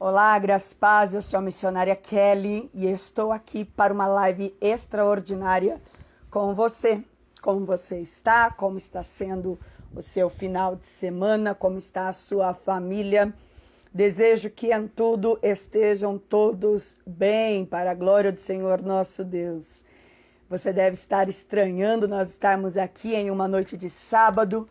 Olá, graças e paz, eu sou a missionária Kelly e estou aqui para uma live extraordinária com você. Como você está? Como está sendo o seu final de semana? Como está a sua família? Desejo que em tudo estejam todos bem, para a glória do Senhor nosso Deus. Você deve estar estranhando nós estarmos aqui em uma noite de sábado,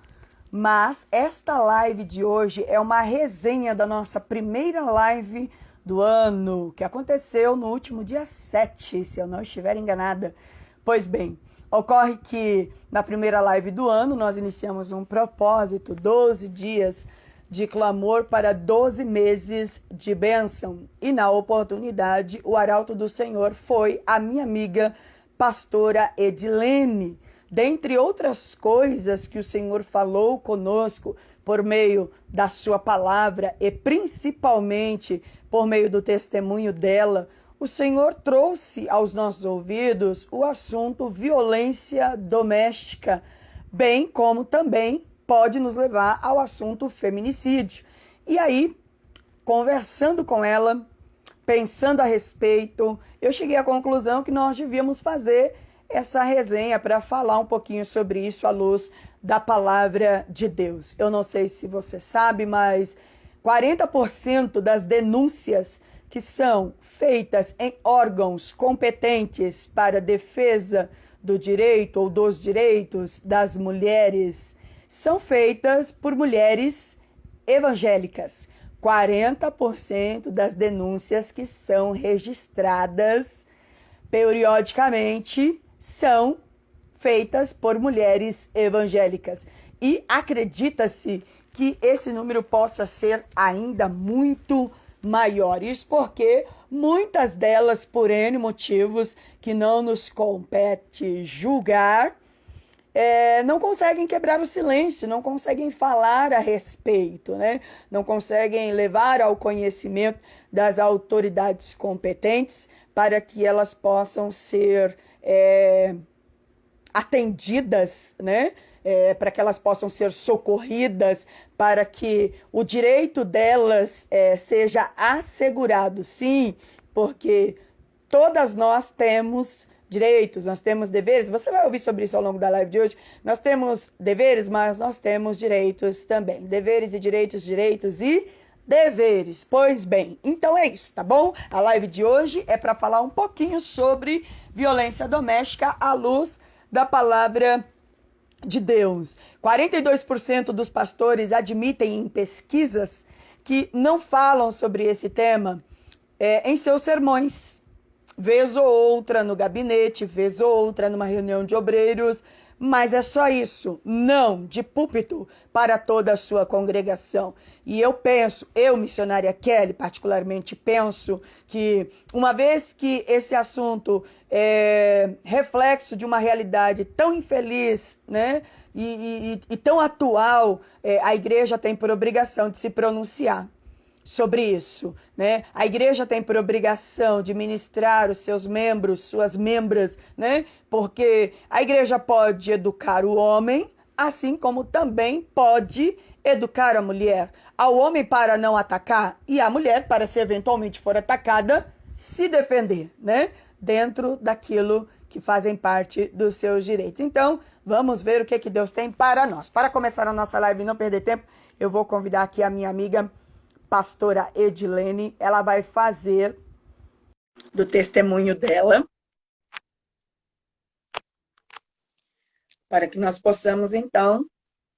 mas esta live de hoje é uma resenha da nossa primeira live do ano, que aconteceu no último dia 7, se eu não estiver enganada. Pois bem, ocorre que na primeira live do ano nós iniciamos um propósito, 12 dias de clamor para 12 meses de bênção. E na oportunidade, o arauto do Senhor foi a minha amiga pastora Edilene. Dentre outras coisas que o Senhor falou conosco por meio da sua palavra e principalmente por meio do testemunho dela, o Senhor trouxe aos nossos ouvidos o assunto violência doméstica, bem como também pode nos levar ao assunto feminicídio. E aí, conversando com ela, pensando a respeito, eu cheguei à conclusão que nós devíamos fazer essa resenha para falar um pouquinho sobre isso à luz da palavra de Deus. Eu não sei se você sabe, mas 40% das denúncias que são feitas em órgãos competentes para defesa do direito ou dos direitos das mulheres são feitas por mulheres evangélicas. 40% das denúncias que são registradas periodicamente são feitas por mulheres evangélicas. E acredita-se que esse número possa ser ainda muito maior. Isso porque muitas delas, por N motivos que não nos compete julgar, não conseguem quebrar o silêncio, não conseguem falar a respeito, né? Não conseguem levar ao conhecimento das autoridades competentes para que elas possam ser atendidas, né? Para que elas possam ser socorridas, para que o direito delas seja assegurado. Sim, porque todas nós temos direitos, nós temos deveres. Você vai ouvir sobre isso ao longo da live de hoje. Nós temos deveres, mas nós temos direitos também. Deveres e direitos, direitos e deveres. Pois bem, então é isso, tá bom? A live de hoje é para falar um pouquinho sobre violência doméstica à luz da palavra de Deus. 42% dos pastores admitem em pesquisas que não falam sobre esse tema em seus sermões. Vez ou outra no gabinete, vez ou outra numa reunião de obreiros, mas é só isso, não de púlpito para toda a sua congregação. E eu penso, eu, missionária Kelly, particularmente penso que uma vez que esse assunto é reflexo de uma realidade tão infeliz, né, e tão atual, a igreja tem por obrigação de se pronunciar sobre isso, né? A igreja tem por obrigação de ministrar os seus membros, suas membras, né? Porque a igreja pode educar o homem, assim como também pode educar a mulher. Ao homem para não atacar e a mulher para, se eventualmente for atacada, se defender, né? Dentro daquilo que fazem parte dos seus direitos. Então, vamos ver o que Deus tem para nós. Para começar a nossa live e não perder tempo, eu vou convidar aqui a minha amiga pastora Edilene. Ela vai fazer do testemunho dela para que nós possamos, então,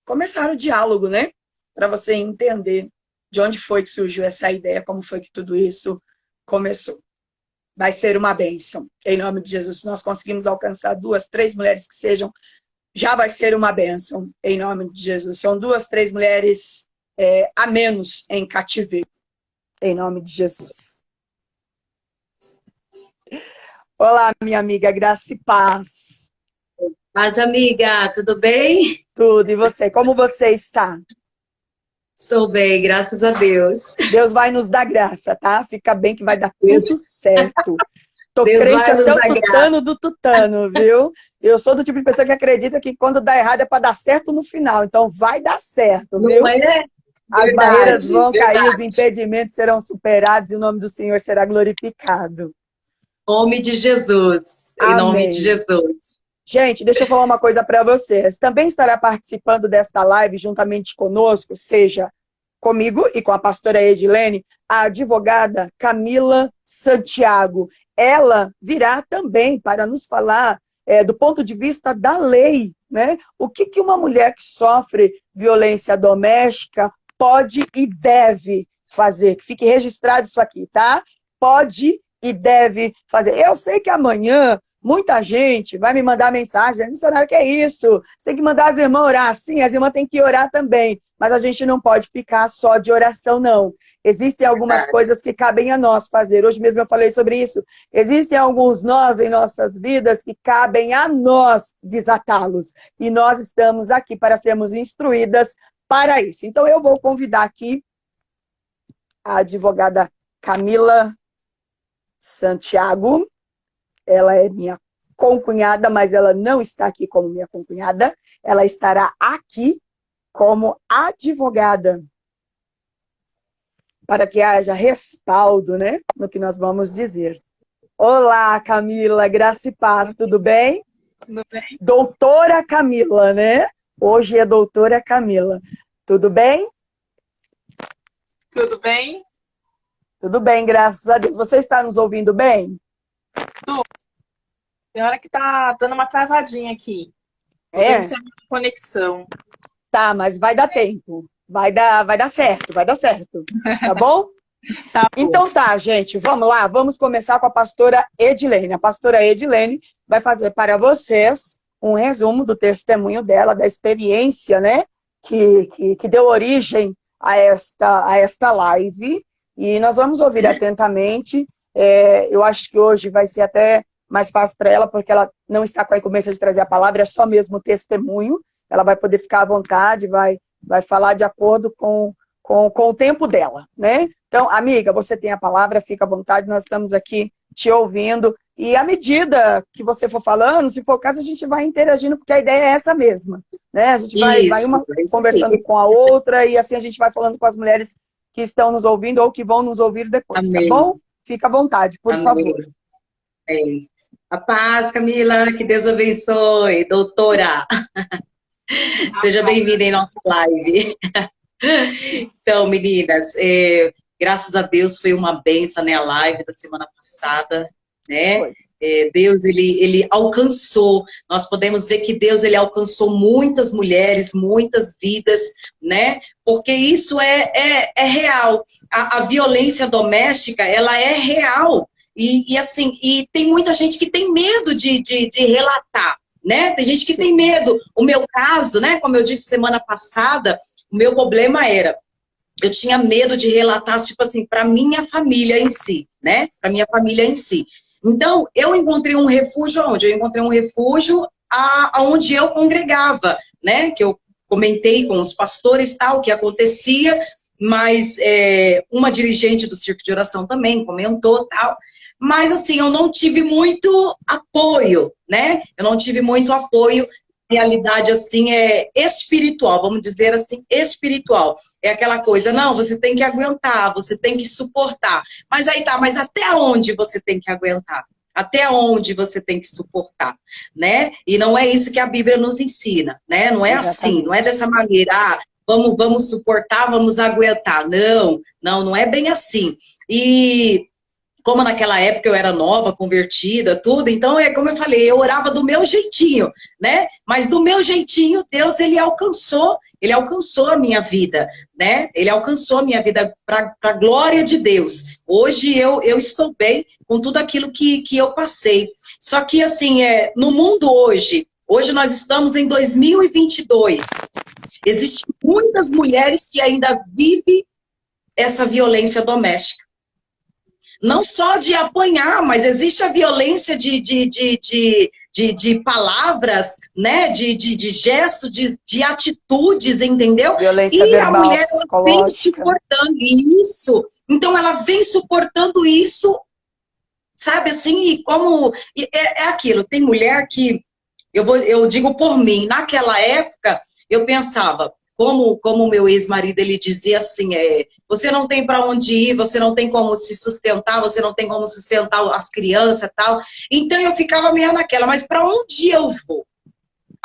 começar o diálogo, né? Para você entender de onde foi que surgiu essa ideia, como foi que tudo isso começou. Vai ser uma bênção. Em nome de Jesus, se nós conseguimos alcançar 2, 3 mulheres que sejam, já vai ser uma bênção. Em nome de Jesus. São 2, 3 mulheres a menos em cativeiro, em nome de Jesus. Olá, minha amiga, graça e paz. Paz, amiga, tudo bem? Tudo, e você? Como você está? Estou bem, graças a Deus. Deus vai nos dar graça, tá? Fica bem que vai dar tudo certo. Tô Deus crente vai nos até o dar tutano do tutano, viu? Eu sou do tipo de pessoa que acredita que quando dá errado é para dar certo no final, então vai dar certo, viu? Não é? As barreiras Verdade, vão cair, os verdade. impedimentos serão superados e o nome do Senhor será glorificado. Em nome de Jesus. Em nome de Amém. Jesus. Gente, deixa eu falar uma coisa para vocês. Também estará participando desta live juntamente conosco, seja comigo e com a pastora Edilene, a advogada Camila Santiago. Ela virá também para nos falar do ponto de vista da lei, né? O que uma mulher que sofre violência doméstica pode e deve fazer. Que fique registrado isso aqui, tá? Pode e deve fazer. Eu sei que amanhã muita gente vai me mandar mensagem, missionário, que é isso? Você tem que mandar as irmãs orar. Sim, as irmãs têm que orar também, mas a gente não pode ficar só de oração, não. Existem algumas Verdade. coisas que cabem a nós fazer. Hoje mesmo eu falei sobre isso. Existem alguns nós em nossas vidas que cabem a nós desatá-los. E nós estamos aqui para sermos instruídas para isso. Então eu vou convidar aqui a advogada Camila Santiago. Ela é minha concunhada, mas ela não está aqui como minha concunhada. Ela estará aqui como advogada, para que haja respaldo, né, no que nós vamos dizer. Olá, Camila, graça e paz, tudo bem? Tudo bem? Doutora Camila, né? Hoje é doutora Camila. Tudo bem? Tudo bem? Tudo bem, graças a Deus. Você está nos ouvindo bem? Tem hora que tá dando uma travadinha aqui. Tô vendo se é muita conexão. Tá, mas vai dar tempo. Vai dar certo, vai dar certo. Tá bom? Tá bom. Então tá, gente, vamos lá. Vamos começar com a pastora Edilene. A pastora Edilene vai fazer para vocês um resumo do testemunho dela, da experiência, né, que deu origem a esta live. E nós vamos ouvir atentamente. Eu acho que hoje vai ser até mais fácil para ela, porque ela não está com a incumbência de trazer a palavra, é só mesmo o testemunho. Ela vai poder ficar à vontade, vai falar de acordo com o tempo dela, né? Então, amiga, você tem a palavra, fica à vontade, nós estamos aqui te ouvindo. E à medida que você for falando, se for o caso, a gente vai interagindo, porque a ideia é essa mesma, né? A gente vai uma conversando com a outra, e assim a gente vai falando com as mulheres que estão nos ouvindo ou que vão nos ouvir depois, Amém. Tá bom? Fica à vontade, por Amém. favor. Amém. A paz, Camila, que Deus abençoe, doutora. Seja bem-vinda em nossa live. Então, meninas, graças a Deus foi uma bênção, né, a live da semana passada, né? Deus, ele alcançou, nós podemos ver que Deus, ele alcançou muitas mulheres, muitas vidas, né? Porque isso é real. A violência doméstica, ela é real. E assim, e tem muita gente que tem medo de relatar, né? Tem gente que tem medo. O meu caso, né? Como eu disse semana passada, o meu problema era, eu tinha medo de relatar, tipo assim, para minha família em si, né? Para minha família em si. Então, eu encontrei um refúgio onde? Eu encontrei um refúgio aonde eu congregava, né? Que eu comentei com os pastores tal, o que acontecia, mas uma dirigente do Círculo de Oração também comentou tal. Mas, assim, eu não tive muito apoio, né? Eu não tive muito apoio. Realidade, assim, espiritual, vamos dizer assim, espiritual. É aquela coisa, não, você tem que aguentar, você tem que suportar. Mas aí tá, mas até onde você tem que aguentar? Até onde você tem que suportar, né? E não é isso que a Bíblia nos ensina, né? Não é assim, não é dessa maneira, vamos suportar, vamos aguentar. Não é bem assim. E como naquela época eu era nova, convertida, tudo, então como eu falei, eu orava do meu jeitinho, né? Mas do meu jeitinho, Deus, ele alcançou a minha vida, né? Ele alcançou a minha vida para a glória de Deus. Hoje eu estou bem com tudo aquilo que eu passei. Só que assim, no mundo hoje nós estamos em 2022, existem muitas mulheres que ainda vivem essa violência doméstica. Não só de apanhar, mas existe a violência de palavras, né? De gestos, de atitudes, entendeu? Violência e verbal, a mulher ela vem suportando isso. Então ela vem suportando isso, sabe assim? E como é aquilo, tem mulher que eu digo por mim, naquela época eu pensava, como meu ex-marido, ele dizia assim, você não tem para onde ir, você não tem como se sustentar, você não tem como sustentar as crianças e tal. Então eu ficava meio naquela, mas para onde eu vou?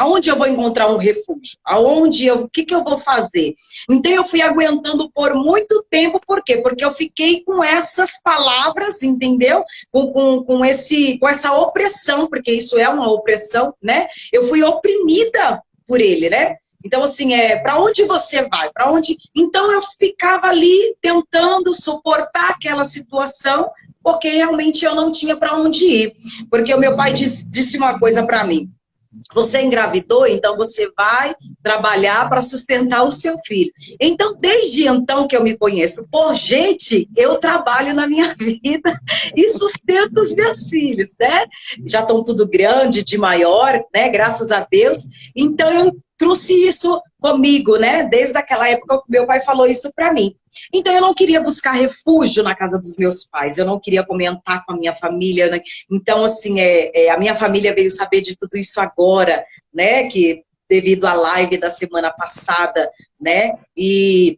Aonde eu vou encontrar um refúgio? O que eu vou fazer? Então eu fui aguentando por muito tempo, por quê? Porque eu fiquei com essas palavras, entendeu? Com essa opressão, porque isso é uma opressão, né? Eu fui oprimida por ele, né? Então, assim, para onde você vai? Para onde? Então eu ficava ali tentando suportar aquela situação, porque realmente eu não tinha para onde ir. Porque o meu pai disse uma coisa para mim. Você engravidou, então você vai trabalhar para sustentar o seu filho. Então, desde então que eu me conheço por gente, eu trabalho na minha vida e sustento os meus filhos, né? Já estão tudo grande, de maior, né? Graças a Deus. Então, eu trouxe isso comigo, né? Desde aquela época, meu pai falou isso para mim. Então, eu não queria buscar refúgio na casa dos meus pais, eu não queria comentar com a minha família, né? Então, assim, a minha família veio saber de tudo isso agora, né? Que devido à live da semana passada, né? E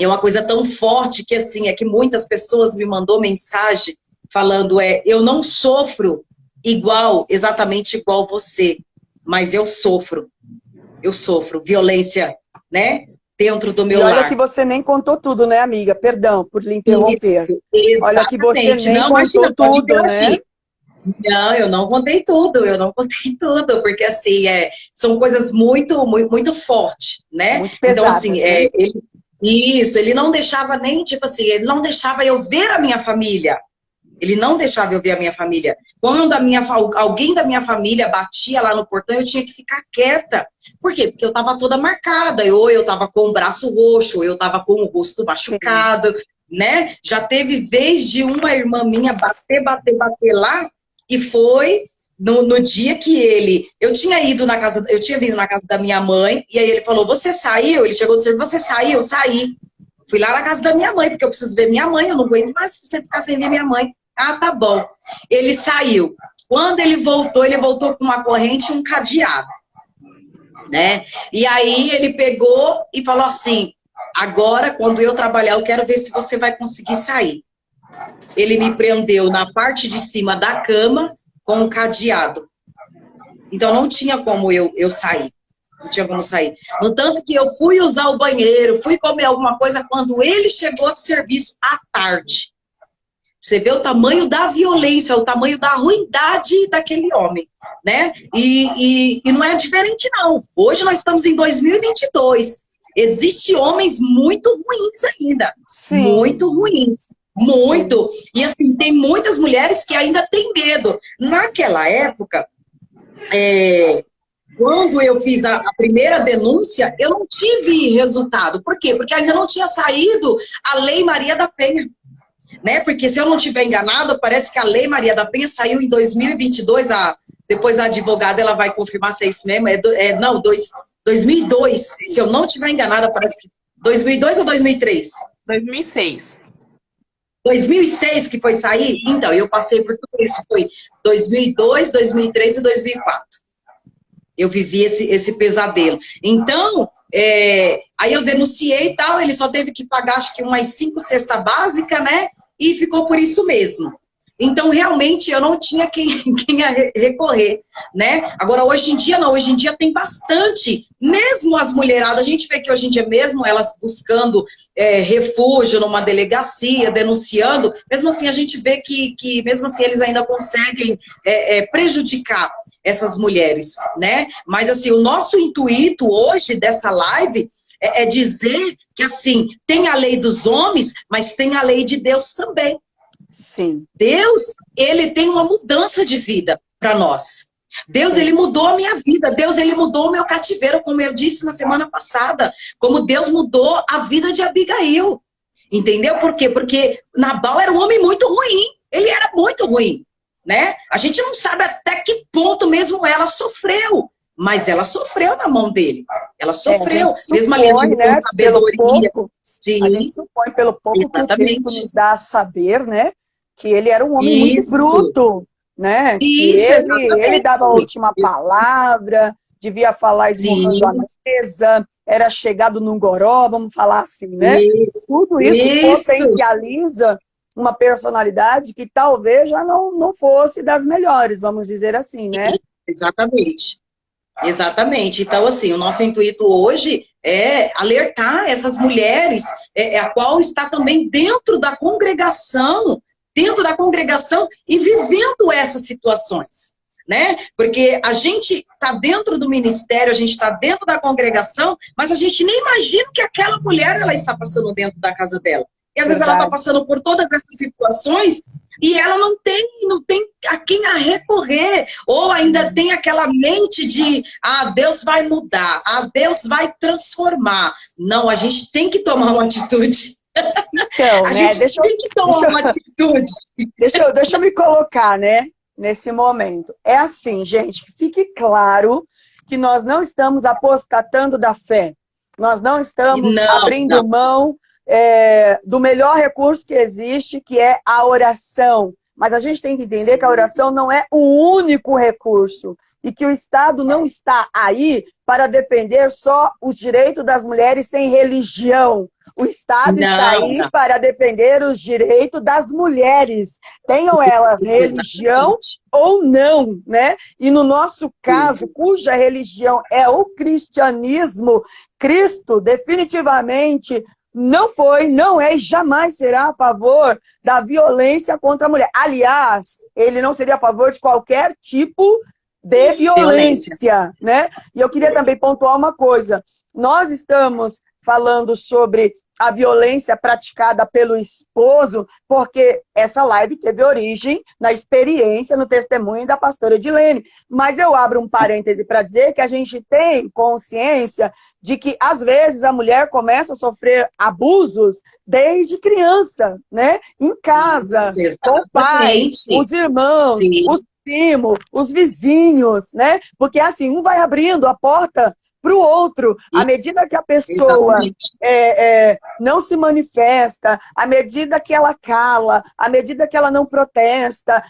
é uma coisa tão forte que, assim, que muitas pessoas me mandou mensagem falando, eu não sofro exatamente igual você, mas eu sofro violência, né? Dentro do meu lar. E olha que você nem contou tudo, né, amiga? Perdão por lhe interromper. Isso, exatamente. Olha que você nem não, contou imagina, tudo, né? Não, eu não contei tudo, porque assim, são coisas muito, muito, muito fortes, né? Muito pesadas, então, assim, né? ele não deixava nem, tipo assim, ele não deixava eu ver a minha família. Ele não deixava eu ver a minha família. Quando alguém da minha família batia lá no portão, eu tinha que ficar quieta. Por quê? Porque eu estava toda marcada. Ou eu estava com o braço roxo, ou eu estava com o rosto machucado, né? Já teve vez de uma irmã minha bater lá, e foi no dia que eu tinha vindo na casa da minha mãe, e aí ele falou, você saiu? Ele chegou e disse, você saiu? Eu saí. Fui lá na casa da minha mãe, porque eu preciso ver minha mãe, eu não aguento mais se você ficar sem ver minha mãe. Ah, tá bom. Ele saiu. Quando ele voltou com uma corrente e um cadeado, né? E aí ele pegou e falou assim, agora, quando eu trabalhar, eu quero ver se você vai conseguir sair. Ele me prendeu na parte de cima da cama com um cadeado. Então não tinha como eu sair. Não tinha como sair. No tanto que eu fui usar o banheiro, fui comer alguma coisa quando ele chegou do serviço à tarde. Você vê o tamanho da violência, o tamanho da ruindade daquele homem, né? E não é diferente, não. Hoje nós estamos em 2022. Existem homens muito ruins ainda. Sim. Muito ruins. Muito. Sim. E assim, tem muitas mulheres que ainda têm medo. Naquela época, quando eu fiz a primeira denúncia, eu não tive resultado. Por quê? Porque ainda não tinha saído a Lei Maria da Penha. Né? Porque se eu não estiver enganado, parece que a Lei Maria da Penha saiu em 2022, depois a advogada ela vai confirmar se é isso mesmo, 2002, se eu não estiver enganada, parece que 2002 ou 2003? 2006. 2006 que foi sair? Então, eu passei por tudo isso, foi 2002, 2003 e 2004. Eu vivi esse pesadelo. Então, aí eu denunciei e tal, ele só teve que pagar, acho que umas 5 cestas básicas, né? E ficou por isso mesmo. Então, realmente, eu não tinha quem recorrer, né? Agora, hoje em dia, não. Hoje em dia tem bastante. Mesmo as mulheradas, a gente vê que hoje em dia, mesmo elas buscando refúgio numa delegacia, denunciando, mesmo assim, a gente vê que mesmo assim, eles ainda conseguem prejudicar essas mulheres, né? Mas, assim, o nosso intuito hoje dessa live é dizer que, assim, tem a lei dos homens, mas tem a lei de Deus também. Sim. Deus, ele tem uma mudança de vida para nós. Deus, Sim. Ele mudou a minha vida. Deus, ele mudou o meu cativeiro, como eu disse na semana passada. Como Deus mudou a vida de Abigail. Entendeu? Por quê? Porque Nabal era um homem muito ruim. Ele era muito ruim, né? A gente não sabe até que ponto mesmo ela sofreu. Mas ela sofreu na mão dele. Ela sofreu. Mesmo ali com sabedoria. Sim. A gente supõe pelo pouco que o texto nos dá a saber, né? Que ele era um homem muito bruto, né? Isso, que ele dava a última palavra, devia falar esmurrando Sim. a mesa, era chegado num goró, vamos falar assim, né? Isso, Tudo isso isso. potencializa uma personalidade que talvez já não fosse das melhores, vamos dizer assim, né? Exatamente. Exatamente. Então, assim, o nosso intuito hoje é alertar essas mulheres, a qual está também dentro da congregação e vivendo essas situações, né? Porque a gente está dentro do ministério, a gente está dentro da congregação, mas a gente nem imagina que aquela mulher ela está passando dentro da casa dela. E às vezes ela está Verdade. passando por todas essas situações e ela não tem a quem a recorrer, ou ainda tem aquela mente de, Deus vai mudar, Deus vai transformar. Não, a gente tem que tomar uma atitude. Então, A né, gente tem que tomar uma atitude. deixa eu me colocar, né, nesse momento. É assim, gente, que fique claro que nós não estamos apostatando da fé. Nós não estamos abrindo mão do melhor recurso que existe, que é a oração. Mas a gente tem que entender que a oração não é o único recurso e que o Estado não está aí para defender só os direitos das mulheres sem religião. O Estado está aí para defender os direitos das mulheres, tenham elas religião ou não, né? E no nosso caso, cuja religião é o cristianismo, Cristo definitivamente não foi, não é e jamais será a favor da violência contra a mulher. Aliás, ele não seria a favor de qualquer tipo de violência, né? E eu queria também pontuar uma coisa. Nós estamos falando sobre a violência praticada pelo esposo, porque essa live teve origem na experiência, no testemunho da pastora Edilene. Mas eu abro um parêntese para dizer que a gente tem consciência de que, às vezes, a mulher começa a sofrer abusos desde criança, né? Em casa, com o pai, os irmãos, os primos, os vizinhos, né? Porque, assim, um vai abrindo a porta para o outro, à medida que a pessoa não se manifesta, à medida que ela cala, à medida que ela não protesta,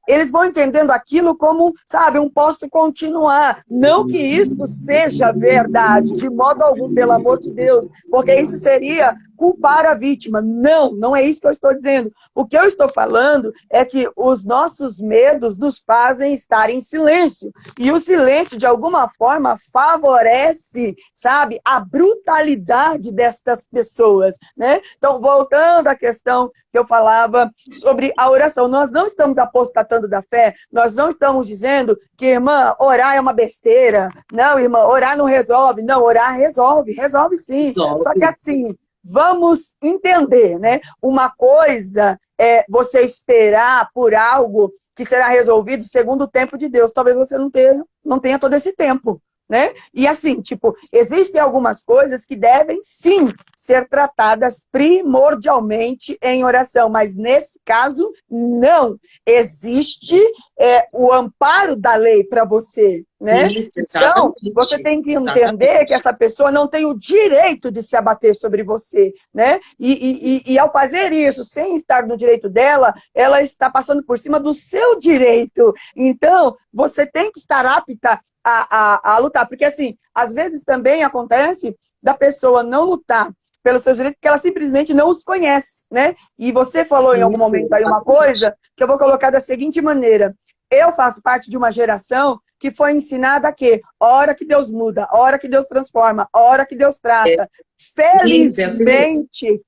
eles vão entendendo aquilo como, sabe, um posso continuar. Não que isso seja verdade, de modo algum, pelo amor de Deus, porque isso seria culpar a vítima. Não, não é isso que eu estou dizendo. O que eu estou falando é que os nossos medos nos fazem estar em silêncio. E o silêncio, de alguma forma, favorece, sabe, a brutalidade destas pessoas, né? Então, voltando à questão que eu falava sobre a oração, nós não estamos apostatando da fé, nós não estamos dizendo que, irmã, orar é uma besteira. Não, irmã, orar não resolve. Não, orar resolve sim. Só que assim, vamos entender, né? Uma coisa é você esperar por algo que será resolvido segundo o tempo de Deus. Talvez você não tenha todo esse tempo, né? E assim, tipo, existem algumas coisas que devem, sim, ser tratadas primordialmente em oração, mas nesse caso, não. Existe o amparo da lei para você, né? Isso, então, você tem que entender que essa pessoa não tem o direito de se abater sobre você, né? E ao fazer isso, sem estar no direito dela, ela está passando por cima do seu direito. Então, você tem que estar apta a lutar, porque assim, às vezes também acontece da pessoa não lutar pelos seus direitos, porque ela simplesmente não os conhece, né? E você falou em algum momento aí uma coisa que eu vou colocar da seguinte maneira: eu faço parte de uma geração que foi ensinada a quê? Hora que Deus muda, hora que Deus transforma, hora que Deus trata. Felizmente,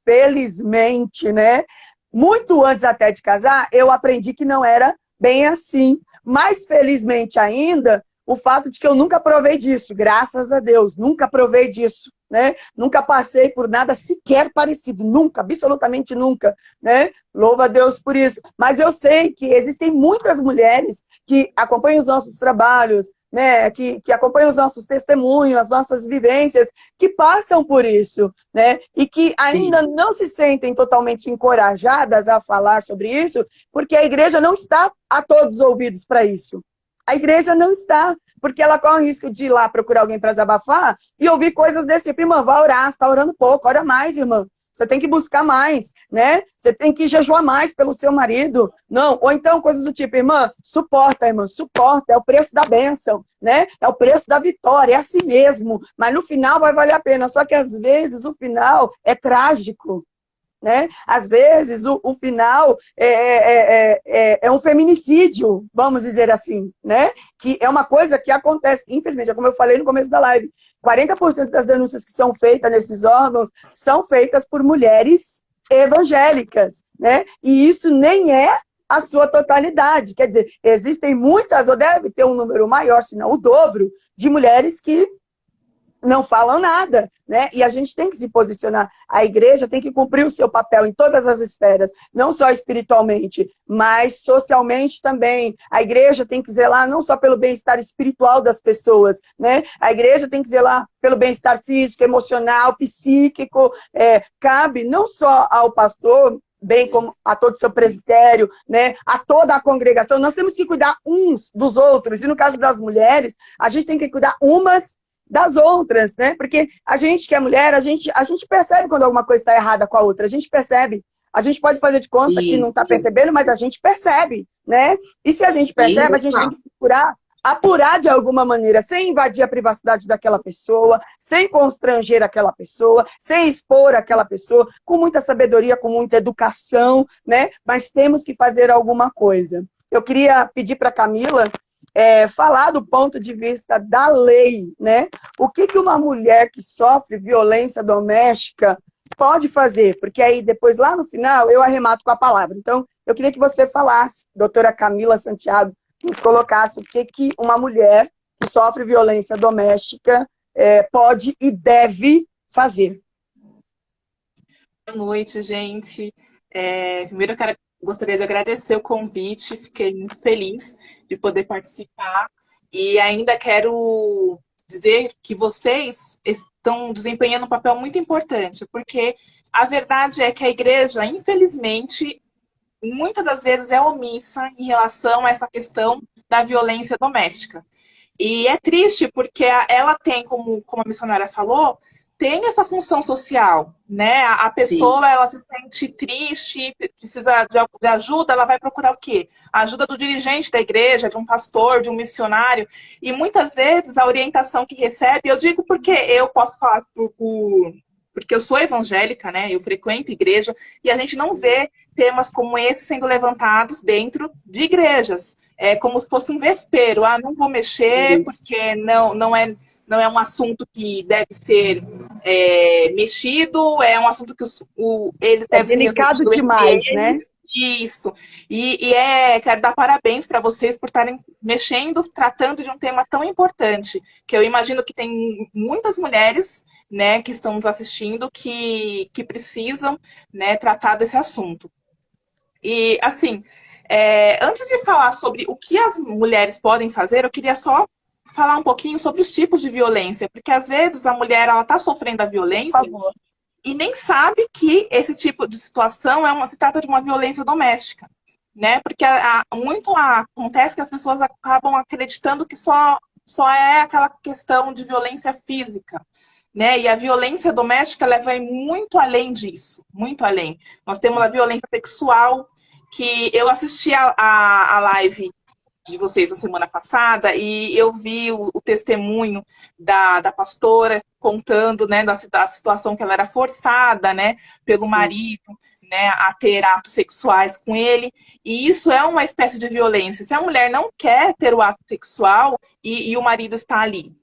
né? Muito antes até de casar, eu aprendi que não era bem assim. Mais felizmente ainda, o fato de que eu nunca provei disso, graças a Deus, nunca provei disso, né? Nunca passei por nada sequer parecido, nunca, absolutamente nunca, né? Louva a Deus por isso. Mas eu sei que existem muitas mulheres que acompanham os nossos trabalhos, né? Que acompanham os nossos testemunhos, as nossas vivências, que passam por isso, né? E que ainda não se sentem totalmente encorajadas a falar sobre isso, porque a igreja não está a todos os ouvidos para isso. A igreja não está, porque ela corre o risco de ir lá procurar alguém para desabafar e ouvir coisas desse tipo. Irmã, vai orar, você está orando pouco, ora mais, irmã. você tem que buscar mais, né? Você tem que jejuar mais pelo seu marido. Não, ou então coisas do tipo, irmã, suporta, é o preço da bênção, né? É o preço da vitória, é assim mesmo, mas no final vai valer a pena. Só que às vezes o final é trágico, né? Às vezes o final é um feminicídio, vamos dizer assim, né? Que é uma coisa que acontece, infelizmente, como eu falei no começo da live, 40% das denúncias que são feitas nesses órgãos são feitas por mulheres evangélicas, né? E isso nem é a sua totalidade, quer dizer, existem muitas, ou deve ter um número maior, se não o dobro, de mulheres que não falam nada, né? E a gente tem que se posicionar. A igreja tem que cumprir o seu papel em todas as esferas, não só espiritualmente, mas socialmente também. A igreja tem que zelar não só pelo bem-estar espiritual das pessoas, né? A igreja tem que zelar pelo bem-estar físico, emocional, psíquico. Cabe não só ao pastor, bem como a todo o seu presbitério, né? A toda a congregação. Nós temos que cuidar uns dos outros. E no caso das mulheres, a gente tem que cuidar umas das outras, né? Porque a gente que é mulher, a gente percebe quando alguma coisa está errada com a outra, a gente percebe. A gente pode fazer de conta que não está percebendo, mas a gente percebe, né? E se a gente percebe, a gente tem que procurar apurar de alguma maneira, sem invadir a privacidade daquela pessoa, sem constranger aquela pessoa, sem expor aquela pessoa, com muita sabedoria, com muita educação, né? Mas temos que fazer alguma coisa. Eu queria pedir para a Camila falar do ponto de vista da lei, né? O que uma mulher que sofre violência doméstica pode fazer? Porque aí depois, lá no final, eu arremato com a palavra. Então, eu queria que você falasse, doutora Camila Santiago, nos colocasse o que uma mulher que sofre violência doméstica pode e deve fazer. Boa noite, gente. Primeiro, gostaria de agradecer o convite, fiquei muito feliz de poder participar e ainda quero dizer que vocês estão desempenhando um papel muito importante, porque a verdade é que a igreja, infelizmente, muitas das vezes é omissa em relação a essa questão da violência doméstica. E é triste porque ela tem, como a missionária falou, tem essa função social, né? A pessoa, ela se sente triste, precisa de ajuda, ela vai procurar o quê? A ajuda do dirigente da igreja, de um pastor, de um missionário. E muitas vezes a orientação que recebe, eu digo porque eu posso falar porque eu sou evangélica, né? Eu frequento igreja, e a gente não vê temas como esse sendo levantados dentro de igrejas. É como se fosse um vespeiro. Não vou mexer porque não é um assunto que deve ser mexido, é um assunto que eles devem ser delicado demais, né? Isso. Quero dar parabéns para vocês por estarem mexendo, tratando de um tema tão importante, que eu imagino que tem muitas mulheres, né, que estão nos assistindo que precisam, né, tratar desse assunto. E, assim, antes de falar sobre o que as mulheres podem fazer, eu queria só falar um pouquinho sobre os tipos de violência, porque às vezes a mulher ela está sofrendo a violência e nem sabe que esse tipo de situação se trata de uma violência doméstica, né? Porque muito acontece que as pessoas acabam acreditando que só é aquela questão de violência física, né? E a violência doméstica ela vai muito além disso, muito além. Nós temos a violência sexual, que eu assisti a live de vocês na semana passada e eu vi o testemunho da pastora contando, né, da situação que ela era forçada, né, pelo marido, né, a ter atos sexuais com ele, e isso é uma espécie de violência. Se a mulher não quer ter o ato sexual e o marido está ali,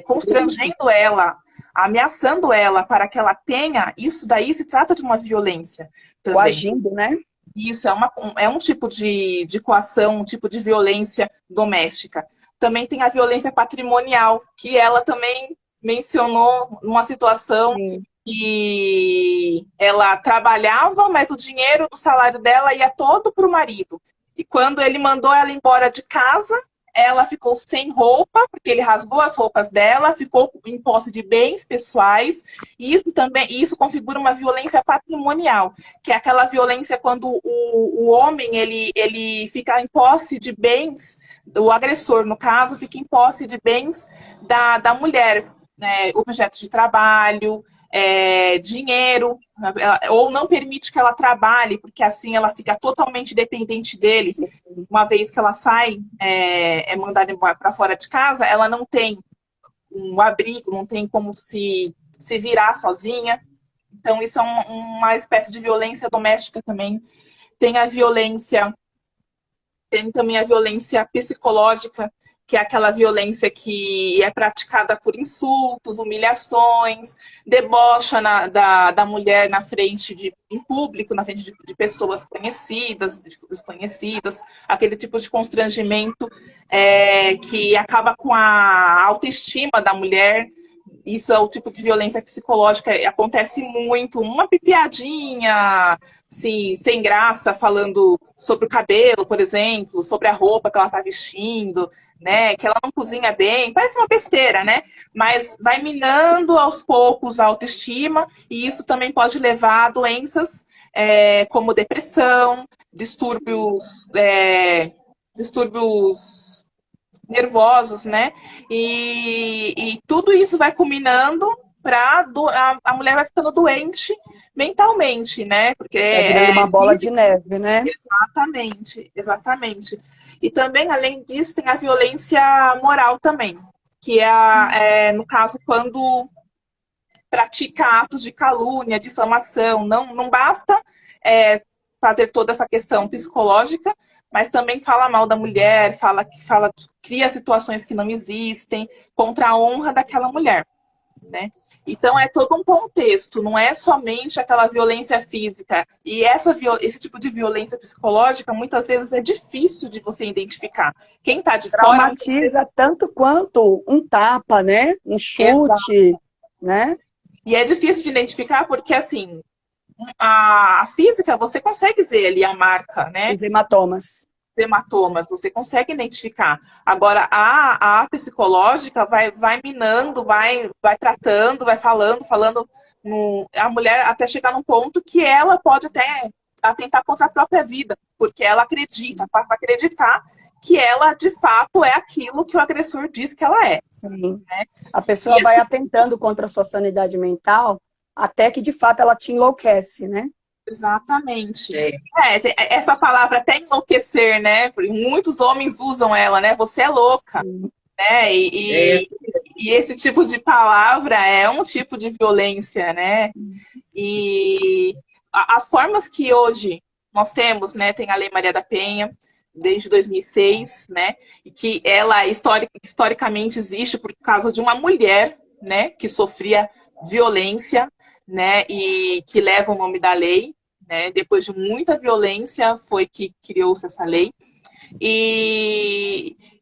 constrangendo ela, ameaçando ela para que ela tenha, isso daí se trata de uma violência também. Coagindo, né? Isso é um tipo de coação, um tipo de violência doméstica. Também tem a violência patrimonial, que ela também mencionou numa situação que ela trabalhava, mas o dinheiro do salário dela ia todo para o marido. E quando ele mandou ela embora de casa, ela ficou sem roupa, porque ele rasgou as roupas dela, ficou em posse de bens pessoais. E isso configura uma violência patrimonial, que é aquela violência quando o homem ele fica em posse de bens, o agressor, no caso, fica em posse de bens da mulher, né, objetos de trabalho, dinheiro, ou não permite que ela trabalhe, porque assim ela fica totalmente dependente dele. Sim. Uma vez que ela sai, é mandada para fora de casa, ela não tem um abrigo, não tem como se virar sozinha. Então, isso é uma espécie de violência doméstica também. Tem a violência, tem também a violência psicológica, que é aquela violência que é praticada por insultos, humilhações, debocha da mulher na frente em público, na frente de pessoas conhecidas, desconhecidas, aquele tipo de constrangimento que acaba com a autoestima da mulher. Isso é o tipo de violência psicológica, acontece muito. Uma piadinha, assim, sem graça, falando sobre o cabelo, por exemplo, sobre a roupa que ela está vestindo, né? Que ela não cozinha bem, parece uma besteira, né? Mas vai minando aos poucos a autoestima, e isso também pode levar a doenças como depressão, distúrbios nervosos, né? E tudo isso vai culminando para a mulher vai ficando doente mentalmente, né? Porque Vai virando uma bola de neve, né? exatamente, exatamente. E também, além disso, tem a violência moral também, que no caso, quando pratica atos de calúnia, difamação. Não basta fazer toda essa questão psicológica, mas também fala mal da mulher, cria situações que não existem contra a honra daquela mulher, né? Então é todo um contexto, não é somente aquela violência física. E esse tipo de violência psicológica muitas vezes é difícil de você identificar. Quem está de fora traumatiza tanto quanto um tapa, né? Um chute, exato, né? E é difícil de identificar porque assim, a física você consegue ver ali a marca, né? Os hematomas. Hematomas, você consegue identificar. Agora, a psicológica vai minando, vai tratando, vai falando, a mulher até chegar num ponto que ela pode até atentar contra a própria vida, porque ela acredita, vai acreditar que ela, de fato, é aquilo que o agressor diz que ela é. Sim. Né? A pessoa vai atentando contra a sua sanidade mental até que, de fato, ela te enlouquece, né? Exatamente. Essa palavra até enlouquecer, né? Muitos homens usam ela, né? Você é louca. Sim. Né? E esse tipo de palavra é um tipo de violência, né? E as formas que hoje nós temos, né? Tem a Lei Maria da Penha, desde 2006, né? E que ela historicamente existe por causa de uma mulher, né? Que sofria violência, né? E que leva o nome da lei, né? Depois de muita violência foi que criou-se essa lei.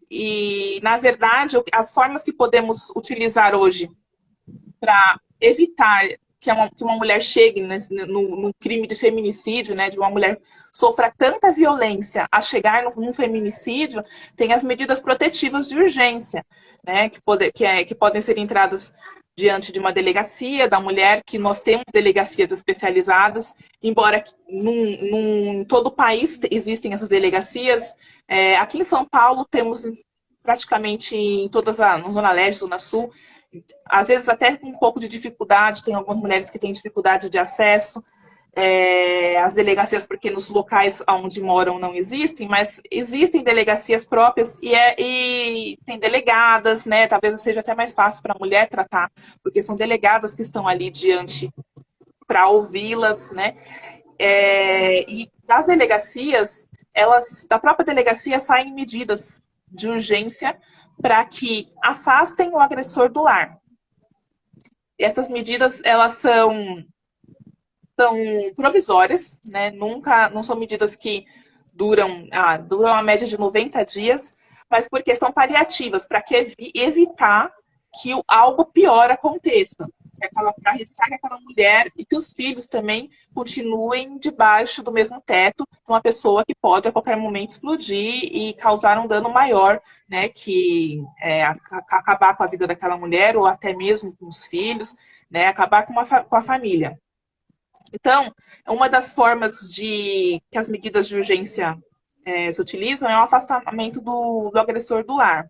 E, na verdade, as formas que podemos utilizar hoje para evitar que uma mulher chegue no crime de feminicídio, né, de uma mulher sofra tanta violência a chegar num feminicídio, tem as medidas protetivas de urgência, né, que podem ser entradas diante de uma delegacia da mulher, que nós temos delegacias especializadas, embora em todo o país existem essas delegacias. Aqui em São Paulo temos praticamente em todas na Zona Leste, Zona Sul, às vezes até com um pouco de dificuldade, tem algumas mulheres que têm dificuldade de acesso às delegacias, porque nos locais onde moram não existem, mas existem delegacias próprias e tem delegadas, né? Talvez seja até mais fácil para a mulher tratar, porque são delegadas que estão ali diante para ouvi-las, né? E das delegacias, da própria delegacia saem medidas de urgência para que afastem o agressor do lar. Essas medidas, elas são provisórias, né? Não são medidas que duram a média de 90 dias, mas porque são paliativas, para evitar que algo pior aconteça. Para evitar que aquela mulher e que os filhos também continuem debaixo do mesmo teto de uma pessoa que pode a qualquer momento explodir e causar um dano maior, né, que acabar com a vida daquela mulher ou até mesmo com os filhos, né, acabar com a família. Então, uma das formas que as medidas de urgência se utilizam é o afastamento do agressor do lar.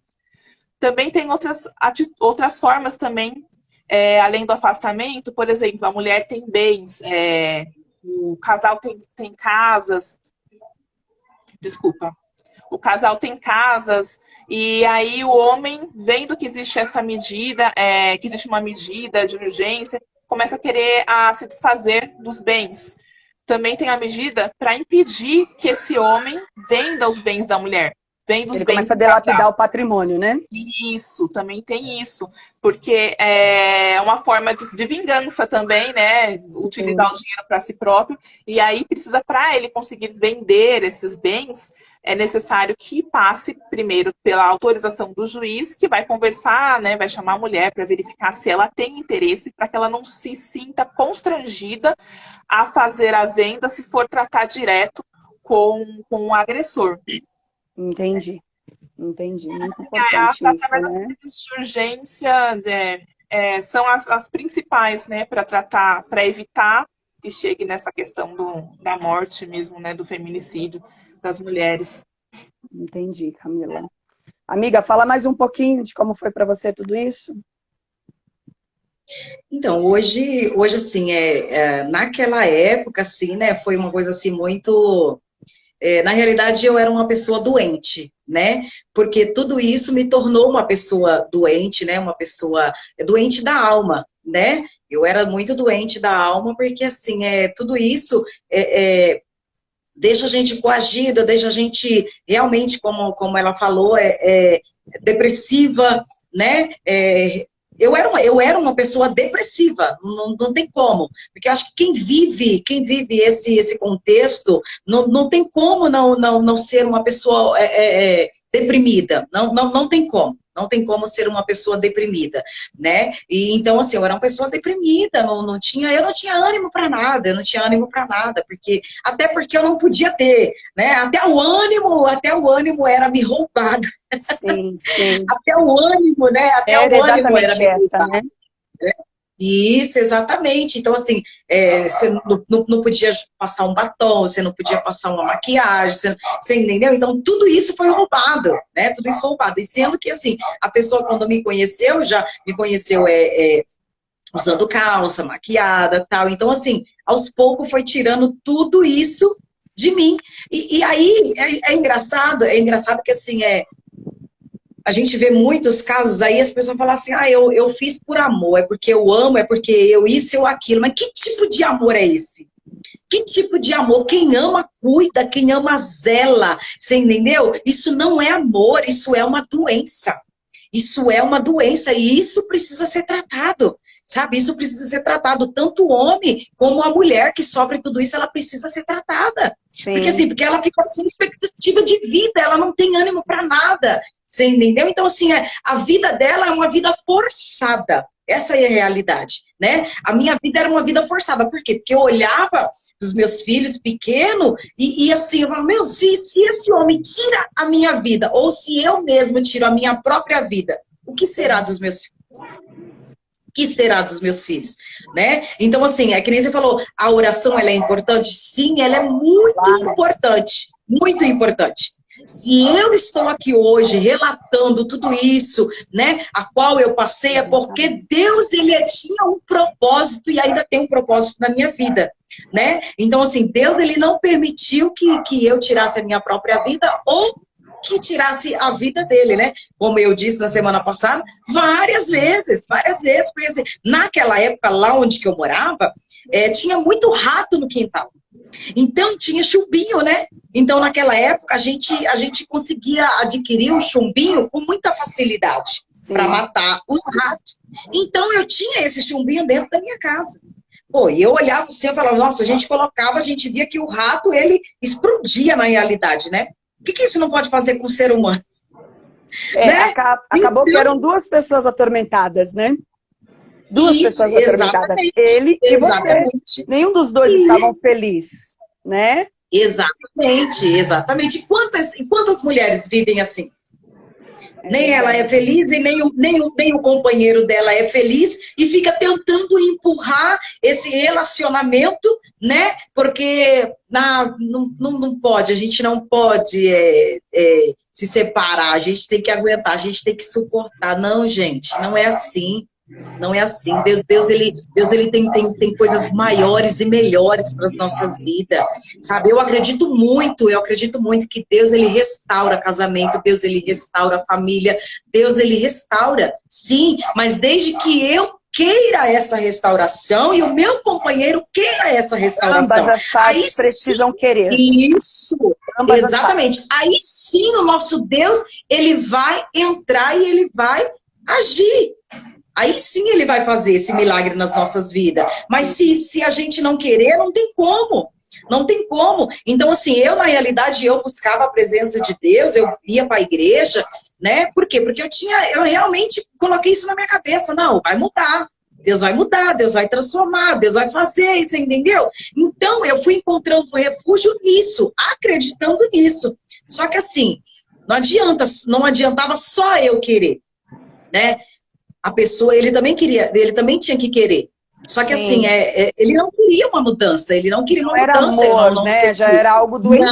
Também tem outras formas também além do afastamento, por exemplo, a mulher tem bens, o casal tem casas, desculpa, o casal tem casas, e aí o homem, vendo que existe essa medida, que existe uma medida de urgência, começa a querer se desfazer dos bens. Também tem a medida para impedir que esse homem venda os bens da mulher. Venda os Ele bens começa a do casal. dilapidar o patrimônio, né? Isso, também tem isso. Porque é uma forma de vingança também, né? Utilizar o dinheiro para si próprio. E aí precisa, para ele conseguir vender esses bens, é necessário que passe primeiro pela autorização do juiz, que vai conversar, né? Vai chamar a mulher para verificar se ela tem interesse, para que ela não se sinta constrangida a fazer a venda se for tratar direto com o agressor. Entendi. Muito Assim, importante isso, as né? medidas de urgência são as principais, né, para tratar, para evitar que chegue nessa questão da morte mesmo, né, do feminicídio das mulheres. Entendi, Camila. Amiga, fala mais um pouquinho de como foi para você tudo isso. Então, hoje assim, naquela época, assim, né, foi uma coisa assim muito... na realidade, eu era uma pessoa doente, né? Porque tudo isso me tornou uma pessoa doente, né? Uma pessoa doente da alma, né? Eu era muito doente da alma, porque, assim, tudo isso deixa a gente coagida, deixa a gente realmente, como ela falou, depressiva, né? Eu era uma pessoa depressiva, não tem como, porque eu acho que quem vive esse contexto, não tem como não ser uma pessoa deprimida, não tem como. Não tem como ser uma pessoa deprimida, né? E então, assim, eu era uma pessoa deprimida, eu não tinha ânimo para nada, até porque eu não podia ter, né? Até o ânimo era me roubado. Sim, sim. Até o ânimo, né? Era exatamente essa, né? Isso, exatamente. Então, assim, você não podia passar um batom, você não podia passar uma maquiagem, você entendeu? Então, tudo isso foi roubado, né? Tudo isso foi roubado. E sendo que, assim, a pessoa, quando me conheceu, já me conheceu usando calça, maquiada, tal. Então, assim, aos poucos foi tirando tudo isso de mim. E aí, é engraçado que, assim, a gente vê muitos casos aí, as pessoas falam assim, eu fiz por amor, é porque eu amo, é porque eu isso, eu aquilo. Mas que tipo de amor é esse? Que tipo de amor? Quem ama, cuida, quem ama, zela. Você entendeu? Isso não é amor, isso é uma doença. Isso é uma doença e isso precisa ser tratado. Sabe, isso precisa ser tratado. Tanto o homem como a mulher que sofre tudo isso, ela precisa ser tratada. Sim. Porque assim, porque ela fica sem expectativa de vida, ela não tem ânimo para nada. Você entendeu? Então, assim, a vida dela é uma vida forçada. Essa é a realidade, né? A minha vida era uma vida forçada. Por quê? Porque eu olhava os meus filhos pequenos e assim, eu falava, meu, se esse homem tira a minha vida, ou se eu mesmo tiro a minha própria vida, o que será dos meus filhos? O que será dos meus filhos? Né? Então, assim, é que nem você falou, a oração, ela é importante? Sim, ela é muito importante. Muito importante. Se eu estou aqui hoje relatando tudo isso, né, a qual eu passei, é porque Deus, ele tinha um propósito e ainda tem um propósito na minha vida, né? Então, assim, Deus, ele não permitiu que eu tirasse a minha própria vida ou que tirasse a vida dele, né? Como eu disse na semana passada, várias vezes, porque assim, naquela época, lá onde que eu morava, tinha muito rato no quintal. Então, tinha chumbinho, né? Então, naquela época, a gente conseguia adquirir o chumbinho com muita facilidade para matar os ratos. Então, eu tinha esse chumbinho dentro da minha casa. Pô, e eu olhava assim, eu falava, nossa, a gente via que o rato, ele explodia na realidade, né? O que isso não pode fazer com o ser humano? Né? Acabou que eram duas pessoas atormentadas, né? Duas pessoas atormentadas. Ele e você. Nenhum dos dois estavam felizes, né? Exatamente. E quantas mulheres vivem assim? Nem ela é feliz e nem o companheiro dela é feliz e fica tentando empurrar esse relacionamento, né? Porque não pode, a gente não pode se separar, a gente tem que aguentar, a gente tem que suportar. Não, gente, não é assim. Não é assim. Deus ele tem coisas maiores e melhores para as nossas vidas, sabe? Eu acredito muito que Deus, ele restaura casamento, Deus, ele restaura família, Deus, ele restaura, sim, mas desde que eu queira essa restauração e o meu companheiro queira essa restauração. Ambas as Aí partes sim, precisam querer. isso, Ambas as exatamente. partes. Aí sim o nosso Deus, ele vai entrar e ele vai agir. Aí sim ele vai fazer esse milagre nas nossas vidas. Mas se a gente não querer, não tem como. Não tem como. Então, assim, eu, na realidade, eu buscava a presença de Deus, eu ia para a igreja, né? Por quê? Porque eu realmente coloquei isso na minha cabeça. Não, vai mudar. Deus vai mudar, Deus vai transformar, Deus vai fazer, você entendeu? Então, eu fui encontrando refúgio nisso, acreditando nisso. Só que, assim, não adiantava só eu querer, né? A pessoa, ele também tinha que querer. Só que Sim. assim, ele não queria uma mudança, ele não queria uma Não era mudança, amor, não né? Já sei. era algo doentio,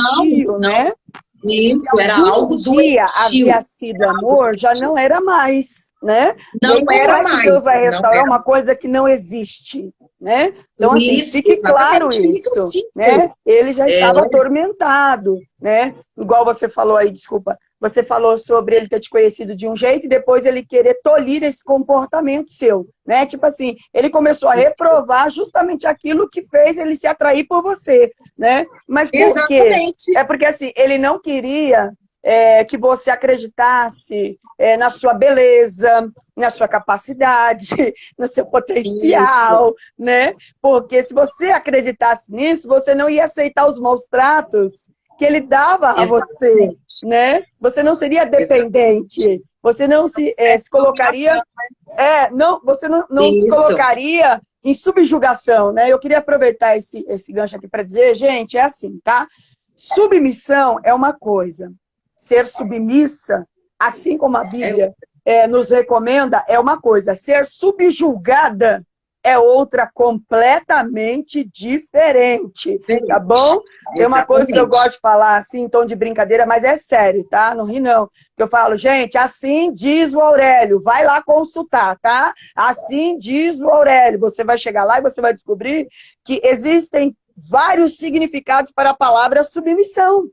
Não, né? isso, Se era algum algo dia doentio. havia sido amor, já não era mais, né? E Não aí, como era é que Deus vai mais, não restaurar era uma coisa que não existe, né? Então, mais. assim, Isso, fique claro exatamente, é isso, né? impossível. Ele já É, estava atormentado, né? Igual você falou aí, desculpa, você falou sobre ele ter te conhecido de um jeito e depois ele querer tolir esse comportamento seu, né? Tipo assim, ele começou a isso. reprovar justamente aquilo que fez ele se atrair por você, né? Mas por quê? Exatamente. É porque, assim, ele não queria que você acreditasse na sua beleza, na sua capacidade, no seu Isso, potencial, né? Porque se você acreditasse nisso, você não ia aceitar os maus tratos que ele dava a você, exatamente. né? Você não seria Exatamente. dependente, você não se colocaria... não, você não se Isso. colocaria em subjugação, né? Eu queria aproveitar esse gancho aqui para dizer, gente, é assim, tá? Submissão é uma coisa, ser submissa, assim como a É, Bíblia nos recomenda, é uma coisa, ser subjugada é outra completamente diferente, tá bom? Tem uma coisa que eu exatamente. gosto de falar assim, em tom de brincadeira, mas é sério, tá? Não ri não. Eu falo, gente, assim diz o Aurélio, vai lá consultar, tá? Assim diz o Aurélio. Você vai chegar lá e você vai descobrir que existem vários significados para a palavra submissão.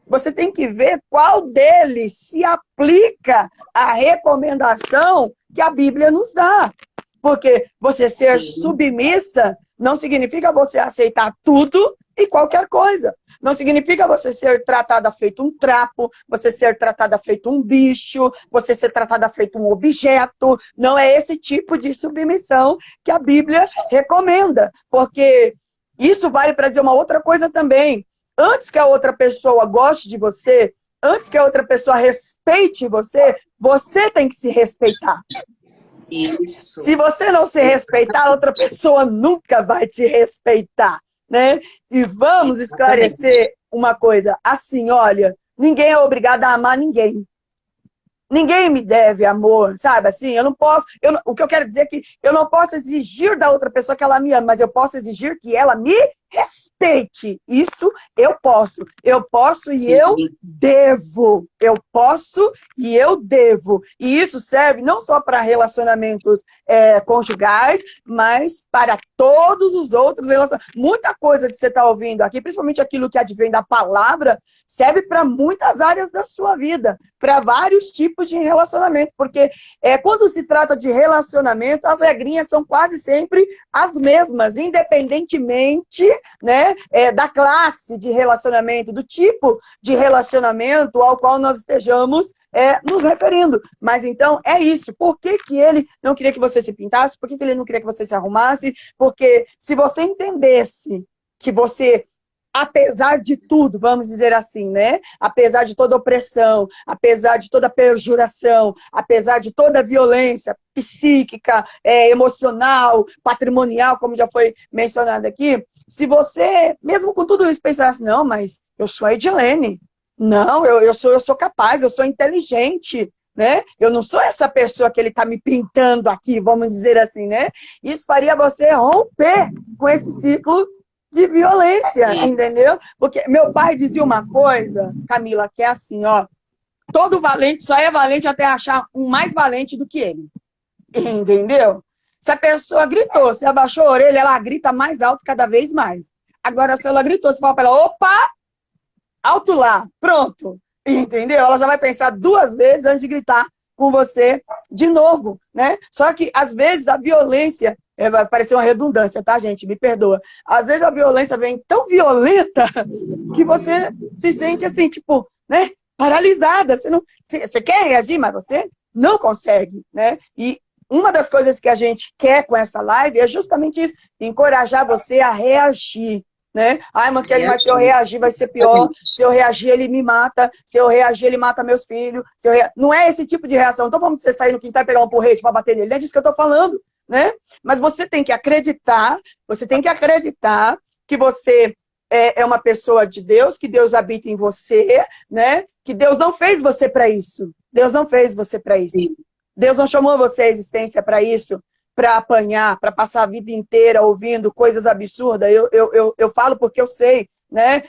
Você tem que ver qual deles se aplica à recomendação que a Bíblia nos dá. Porque você ser Sim, submissa não significa você aceitar tudo e qualquer coisa. Não significa você ser tratada feito um trapo, você ser tratada feito um bicho, você ser tratada feito um objeto. Não é esse tipo de submissão que a Bíblia recomenda. Porque isso vale para dizer uma outra coisa também. Antes que a outra pessoa goste de você, antes que a outra pessoa respeite você, você tem que se respeitar. isso. Se você não se respeitar, a outra pessoa nunca vai te respeitar, né? E vamos Exatamente. esclarecer uma coisa. Assim, olha, ninguém é obrigado a amar ninguém. Ninguém me deve amor, sabe? Assim, eu não posso... o que eu quero dizer é que eu não posso exigir da outra pessoa que ela me ame, mas eu posso exigir que ela me respeite. Isso eu posso. Eu posso e Sim, eu devo. Eu posso e eu devo. E isso serve não só para relacionamentos conjugais, mas para todos os outros relacionamentos. Muita coisa que você está ouvindo aqui, principalmente aquilo que advém da palavra, serve para muitas áreas da sua vida, para vários tipos de relacionamento, porque quando se trata de relacionamento, as regrinhas são quase sempre as mesmas, independentemente, né, da classe de relacionamento, do tipo de relacionamento ao qual nós estejamos nos referindo. Mas então é isso. Por que que ele não queria que você se pintasse? Por que que ele não queria que você se arrumasse? Porque se você entendesse que você, apesar de tudo, vamos dizer assim, né? Apesar de toda opressão, apesar de toda perjuração, apesar de toda violência psíquica, emocional, patrimonial, como já foi mencionado aqui, se você, mesmo com tudo isso, pensasse, não, mas eu sou a Edilene, não, eu sou capaz, eu sou inteligente, né? Eu não sou essa pessoa que ele está me pintando aqui, vamos dizer assim, né? Isso faria você romper com esse ciclo de violência, isso. entendeu? Porque meu pai dizia uma coisa, Camila, que é assim, ó, todo valente só é valente até achar um mais valente do que ele, entendeu? Se a pessoa gritou, se abaixou a orelha, ela grita mais alto cada vez mais. Agora, se ela gritou, você fala para ela, opa, alto lá, pronto. Entendeu? Ela já vai pensar 2 vezes antes de gritar com você de novo, né? Só que, às vezes, a violência, vai parecer uma redundância, tá, gente? Me perdoa. Às vezes a violência vem tão violenta que você se sente assim, tipo, né? Paralisada. Você quer reagir, mas você não consegue, né? E uma das coisas que a gente quer com essa live é justamente isso, encorajar você a reagir, né? Ai, Manquele, mas se eu reagir vai ser pior, se eu reagir ele me mata, se eu reagir ele mata meus filhos, não é esse tipo de reação, não tô falando de você sair no quintal e pegar um porrete para bater nele, não é disso que eu tô falando, né? Mas você tem que acreditar que você é uma pessoa de Deus, que Deus habita em você, né? Que Deus não fez você para isso, Deus não fez você para isso. Sim. Deus não chamou você à existência para isso, para apanhar, para passar a vida inteira ouvindo coisas absurdas. Eu falo porque eu sei, né?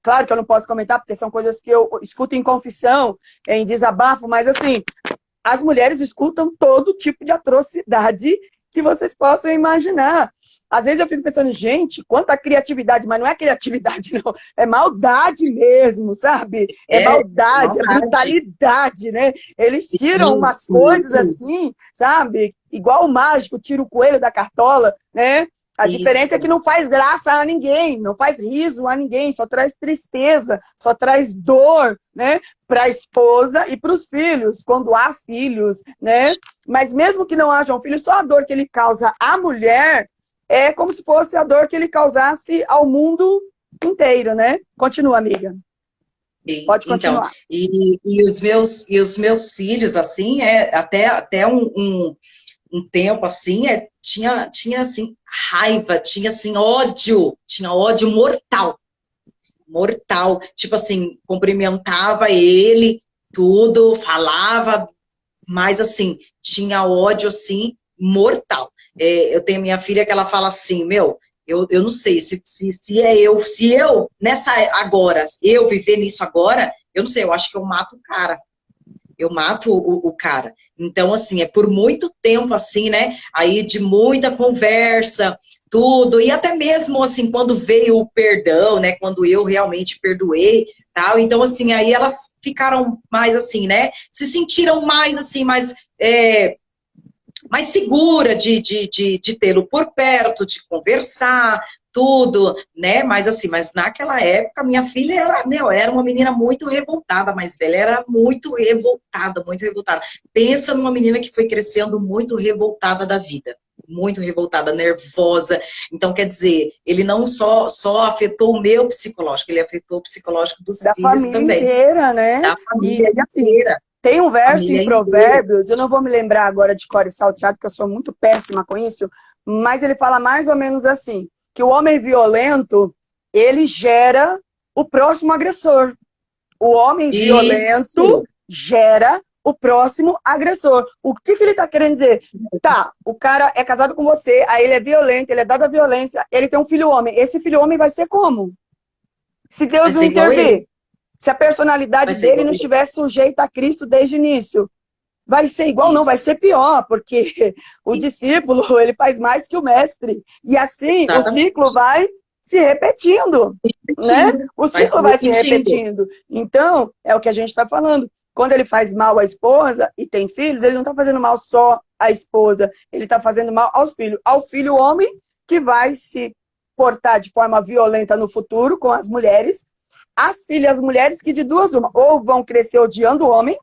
Claro que eu não posso comentar, porque são coisas que eu escuto em confissão, em desabafo, mas assim, as mulheres escutam todo tipo de atrocidade que vocês possam imaginar. Às vezes eu fico pensando, gente, quanta criatividade, mas não é criatividade, não. É maldade mesmo, sabe? É maldade, é brutalidade, né? Eles tiram umas coisas assim, sabe? Igual o mágico tira o coelho da cartola, né? A diferença é que não faz graça a ninguém, não faz riso a ninguém, só traz tristeza, só traz dor, né? Para a esposa e para os filhos, quando há filhos, né? Mas mesmo que não hajam filhos, só a dor que ele causa à mulher é como se fosse a dor que ele causasse ao mundo inteiro, né? Continua, amiga. Pode continuar. Então, os meus filhos, assim, até um tempo, assim, tinha assim, raiva, tinha, assim, tinha ódio mortal, tipo assim, cumprimentava ele, tudo, falava, mas, assim, tinha ódio, assim, mortal. Eu tenho minha filha que ela fala assim, eu não sei, se eu viver nisso agora, eu não sei, eu acho que eu mato o cara. Eu mato o cara. Então, assim, é por muito tempo, assim, né? Aí de muita conversa, tudo, e até mesmo, assim, quando veio o perdão, né? Quando eu realmente perdoei, tal. Então, assim, aí elas ficaram mais, assim, né? Se sentiram mais, assim, mais segura de tê-lo por perto, de conversar, tudo, né? Mas assim, naquela época, minha filha era uma menina muito revoltada, mais velha, era muito revoltada, muito revoltada. Pensa numa menina que foi crescendo muito revoltada da vida, muito revoltada, nervosa. Então, quer dizer, ele não só afetou o meu psicológico, ele afetou o psicológico dos filhos também. Da família inteira, né? Da família inteira. Tem um verso em Provérbios, eu não vou me lembrar agora de cor e salteado, porque eu sou muito péssima com isso, mas ele fala mais ou menos assim, que o homem violento, ele gera o próximo agressor. O homem violento gera o próximo agressor. O que ele está querendo dizer? Tá, o cara é casado com você, aí ele é violento, ele é dado à violência, ele tem um filho homem. Esse filho homem vai ser como? Se Deus não intervir. Se a personalidade dele não estiver sujeita a Cristo desde o início. Vai ser igual? Não, vai ser pior, porque o discípulo, ele faz mais que o mestre. E assim, o ciclo vai se repetindo, né? O ciclo vai se repetindo. Então, é o que a gente está falando. Quando ele faz mal à esposa e tem filhos, ele não está fazendo mal só à esposa, ele está fazendo mal aos filhos. Ao filho homem, que vai se portar de forma violenta no futuro com as mulheres, as filhas mulheres que de duas uma, ou vão crescer odiando o homem,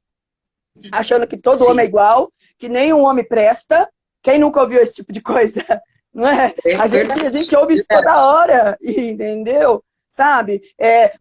achando que todo homem é igual, que nenhum homem presta. Quem nunca ouviu esse tipo de coisa? Não é? A gente ouve isso toda hora, entendeu? Sabe?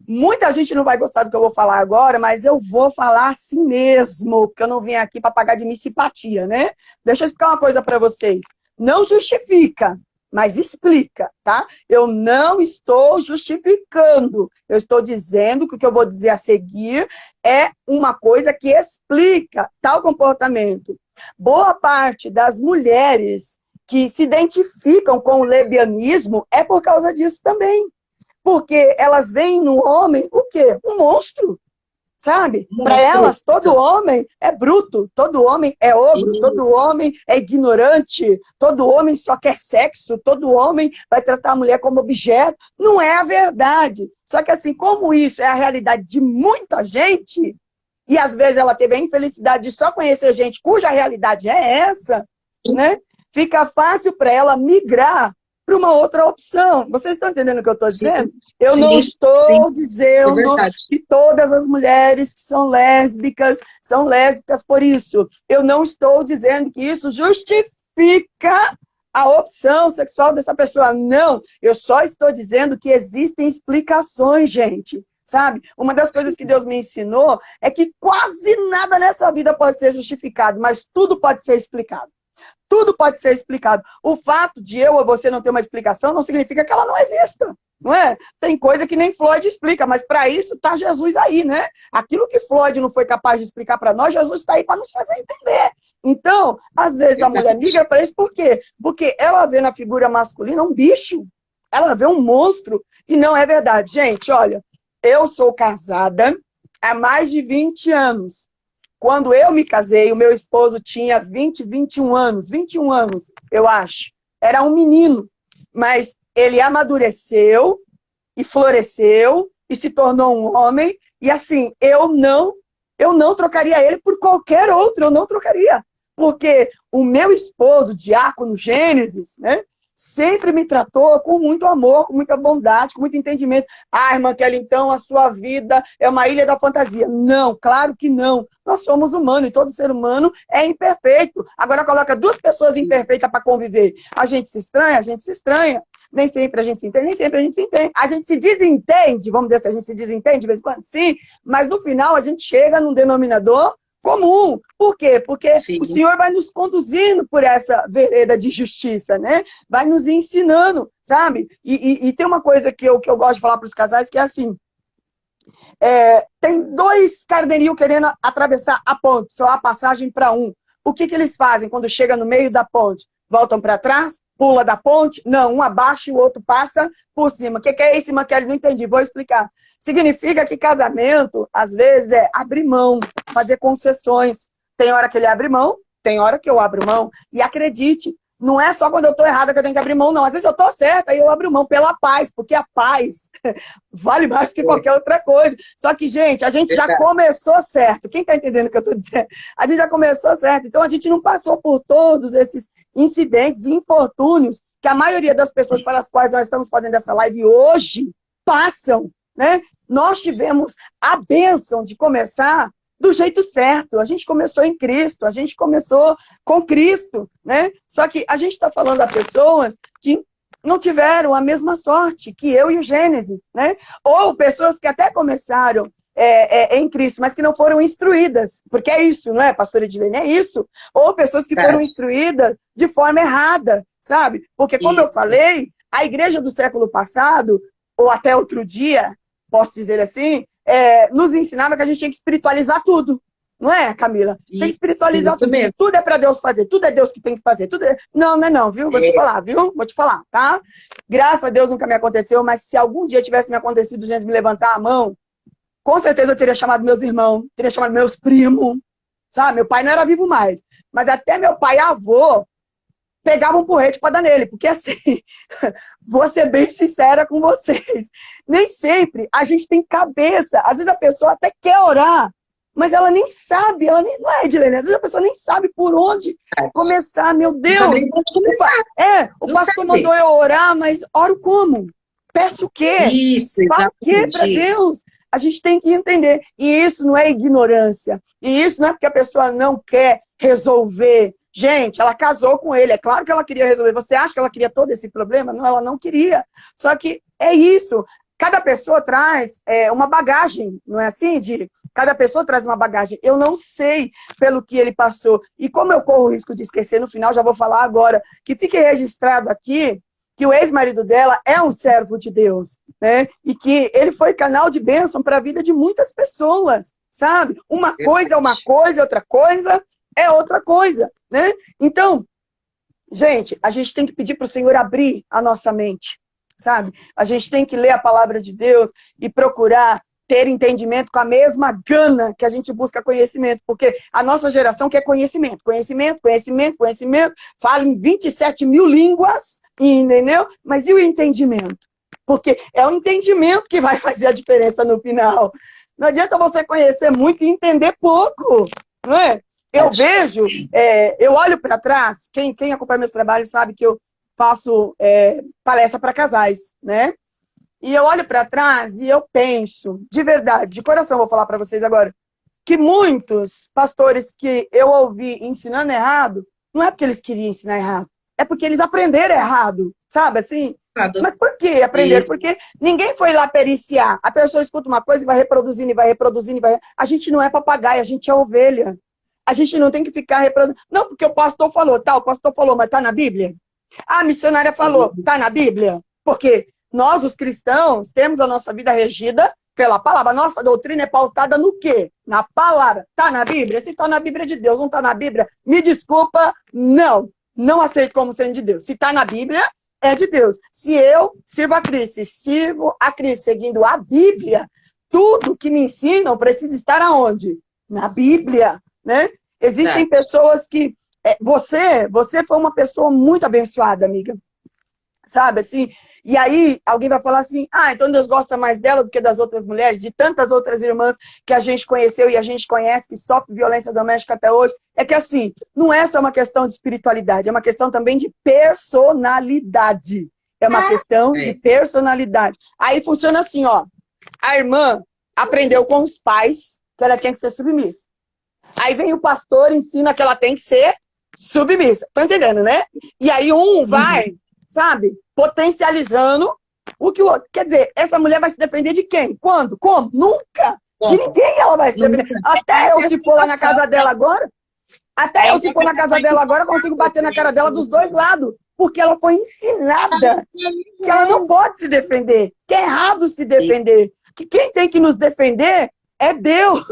Muita gente não vai gostar do que eu vou falar agora, mas eu vou falar assim mesmo, porque eu não vim aqui para pagar de minha simpatia, né? Deixa eu explicar uma coisa para vocês. Não justifica, mas explica, tá? Eu não estou justificando. Eu estou dizendo que o que eu vou dizer a seguir é uma coisa que explica tal comportamento. Boa parte das mulheres que se identificam com o lesbianismo é por causa disso também. Porque elas veem no homem o quê? Um monstro. sabe? Para Mostra elas, todo isso. homem é bruto, todo homem é ogro, todo Isso. homem é ignorante, todo homem só quer sexo, todo homem vai tratar a mulher como objeto. Não é a verdade. Só que assim, como isso é a realidade de muita gente, e às vezes ela teve a infelicidade de só conhecer gente cuja realidade é essa, né? Fica fácil para ela migrar para uma outra opção. Vocês estão entendendo o que eu estou Sim, dizendo? Eu não sim, sim. estou Isso é dizendo verdade. que todas as mulheres que são lésbicas por isso. Eu não estou dizendo que isso justifica a opção sexual dessa pessoa. Não, eu só estou dizendo que existem explicações, gente. Sabe? Uma das coisas que Deus me ensinou é que quase nada nessa vida pode ser justificado, mas tudo pode ser explicado. Tudo pode ser explicado. O fato de eu ou você não ter uma explicação não significa que ela não exista. Não é? Tem coisa que nem Freud explica, mas para isso está Jesus aí, né? Aquilo que Freud não foi capaz de explicar para nós, Jesus está aí para nos fazer entender. Então, às vezes a mulher migra para isso, por quê? Porque ela vê na figura masculina um bicho. Ela vê um monstro. E não é verdade. Gente, olha, eu sou casada há mais de 20 anos. Quando eu me casei, o meu esposo tinha 21 anos. 21 anos, eu acho. Era um menino. Mas ele amadureceu e floresceu e se tornou um homem. E assim, eu não trocaria ele por qualquer outro. Eu não trocaria. Porque o meu esposo, diácono Gênesis, né? Sempre me tratou com muito amor, com muita bondade, com muito entendimento. Ah, irmã Kelly, então a sua vida é uma ilha da fantasia. Não, claro que não. Nós somos humanos e todo ser humano é imperfeito. Agora coloca duas pessoas imperfeitas para conviver. A gente se estranha, a gente se estranha. Nem sempre a gente se entende, nem sempre a gente se entende. A gente se desentende, vamos dizer assim, a gente se desentende de vez em quando, sim, mas no final a gente chega num denominador comum. Por quê? Porque Sim. o Senhor vai nos conduzindo por essa vereda de justiça, né? Vai nos ensinando, sabe? E tem uma coisa que eu gosto de falar para os casais, que é assim, tem dois carneirinhos querendo atravessar a ponte, só há passagem para um. O que eles fazem quando chega no meio da ponte? Voltam para trás? Pula da ponte? Não, um abaixa e o outro passa por cima. O que é isso, Maquiele? Não entendi, vou explicar. Significa que casamento, às vezes, é abrir mão, fazer concessões. Tem hora que ele abre mão, tem hora que eu abro mão. E acredite, não é só quando eu estou errada que eu tenho que abrir mão, não. Às vezes eu estou certa e eu abro mão pela paz, porque a paz vale mais que qualquer outra coisa. Só que, gente, a gente já começou certo. Quem está entendendo o que eu estou dizendo? A gente já começou certo. Então, a gente não passou por todos esses incidentes e infortúnios que a maioria das pessoas para as quais nós estamos fazendo essa live hoje passam, né? Nós tivemos a bênção de começar do jeito certo. A gente começou em Cristo, a gente começou com Cristo, né? Só que a gente está falando a pessoas que não tiveram a mesma sorte que eu e o Gênesis, né? Ou pessoas que até começaram em Cristo, mas que não foram instruídas, porque é isso, não é, pastora Edilene? É isso. Ou pessoas que foram instruídas de forma errada, sabe? Porque, como eu falei, a igreja do século passado, ou até outro dia, posso dizer assim, nos ensinava que a gente tinha que espiritualizar tudo. Não é, Camila? Tem que espiritualizar tudo. Mesmo. Tudo é para Deus fazer, tudo é Deus que tem que fazer. Tudo é... Não, não é não, viu? Vou te falar, viu? Vou te falar, tá? Graças a Deus nunca me aconteceu, mas se algum dia tivesse me acontecido, gente, me levantar a mão, com certeza eu teria chamado meus irmãos, teria chamado meus primos, sabe? Meu pai não era vivo mais, mas até meu pai e avô pegavam um porrete para dar nele, porque assim, vou ser bem sincera com vocês, nem sempre a gente tem cabeça, às vezes a pessoa até quer orar, mas ela nem sabe, ela nem, não é, Edilene, às vezes a pessoa nem sabe por onde começar, meu Deus. Não sabe nem por onde começar. O pastor mandou eu orar, mas oro como? Peço o quê? Isso, falo o quê para Deus? A gente tem que entender. E isso não é ignorância. E isso não é porque a pessoa não quer resolver. Gente, ela casou com ele. É claro que ela queria resolver. Você acha que ela queria todo esse problema? Não, ela não queria. Só que é isso. Cada pessoa traz uma bagagem, não é assim? Cada pessoa traz uma bagagem. Eu não sei pelo que ele passou. E como eu corro o risco de esquecer no final, já vou falar agora, que fique registrado aqui que o ex-marido dela é um servo de Deus, né? E que ele foi canal de bênção para a vida de muitas pessoas, sabe? Uma coisa é uma coisa, outra coisa é outra coisa, né? Então, gente, a gente tem que pedir para o Senhor abrir a nossa mente, sabe? A gente tem que ler a palavra de Deus e procurar ter entendimento com a mesma gana que a gente busca conhecimento, porque a nossa geração quer conhecimento, conhecimento, conhecimento, conhecimento, fala em 27 mil línguas, entendeu? Mas e o entendimento? Porque é o entendimento que vai fazer a diferença no final. Não adianta você conhecer muito e entender pouco, não é? Eu vejo, eu olho para trás, quem acompanha meus trabalhos sabe que eu faço palestra para casais, né? E eu olho para trás e eu penso, de verdade, de coração, vou falar para vocês agora, que muitos pastores que eu ouvi ensinando errado, não é porque eles queriam ensinar errado, é porque eles aprenderam errado, sabe assim? Mas por que aprender? Isso. Porque ninguém foi lá periciar. A pessoa escuta uma coisa e vai reproduzindo, e vai reproduzindo, e vai... A gente não é papagaio, a gente é ovelha. A gente não tem que ficar reproduzindo. Não, porque o pastor falou, tá, o pastor falou, mas tá na Bíblia? A missionária falou, tá na Bíblia? Porque nós, os cristãos, temos a nossa vida regida pela palavra. A nossa doutrina é pautada no quê? Na palavra. Tá na Bíblia? Se tá na Bíblia de Deus, não tá na Bíblia, me desculpa, não. Não aceito como sendo de Deus. Se tá na Bíblia, é de Deus. Se eu sirvo a Cristo e sirvo a Cristo seguindo a Bíblia, tudo que me ensinam precisa estar aonde? Na Bíblia, né? Existem pessoas que... Você foi uma pessoa muito abençoada, amiga. Sabe, assim? E aí, alguém vai falar assim, então Deus gosta mais dela do que das outras mulheres, de tantas outras irmãs que a gente conheceu e a gente conhece, que sofrem violência doméstica até hoje. É que, assim, não é só uma questão de espiritualidade, é uma questão também de personalidade. É uma questão de personalidade. Aí funciona assim, ó. A irmã aprendeu com os pais que ela tinha que ser submissa. Aí vem o pastor e ensina que ela tem que ser submissa. Tá entendendo, né? E aí um vai... sabe? Potencializando o que o outro. Quer dizer, essa mulher vai se defender de quem? Quando? Como? Nunca! De ninguém ela vai se defender. Até eu, se for lá na casa dela agora, consigo bater na cara dela dos dois lados. Porque ela foi ensinada que ela não pode se defender. Que é errado se defender. Que quem tem que nos defender é Deus.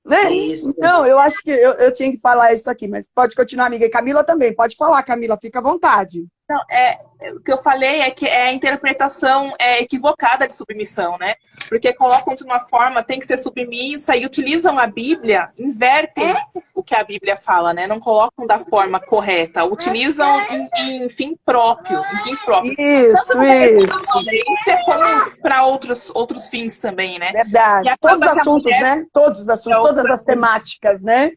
Né? Então, eu acho que eu tinha que falar isso aqui, mas pode continuar, amiga. E Camila também, pode falar, Camila, fica à vontade. Não, o que eu falei é que a interpretação equivocada de submissão, né? Porque colocam de uma forma, tem que ser submissa, e utilizam a Bíblia, invertem o que a Bíblia fala, né? Não colocam da forma correta, utilizam em fins próprios. Isso. Como para outros fins também, né? Verdade. Todos os assuntos, né? Todos os assuntos, todas as temáticas, né?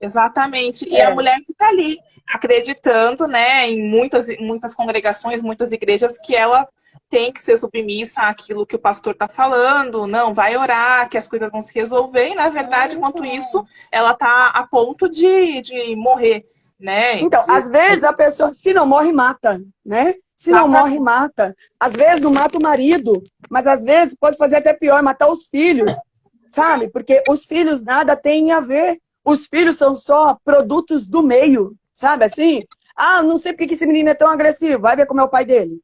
Exatamente. E a mulher fica ali, acreditando, né, em muitas congregações, muitas igrejas, que ela tem que ser submissa àquilo que o pastor está falando, não, vai orar, que as coisas vão se resolver, e, na verdade, enquanto isso, ela está a ponto de morrer, né? Então, às vezes a pessoa, se não morre, mata, né? Se não morre, mata. Às vezes não mata o marido, mas às vezes pode fazer até pior, matar os filhos, sabe? Porque os filhos nada têm a ver. Os filhos são só produtos do meio, sabe assim? Não sei por que esse menino é tão agressivo, vai ver como é o pai dele.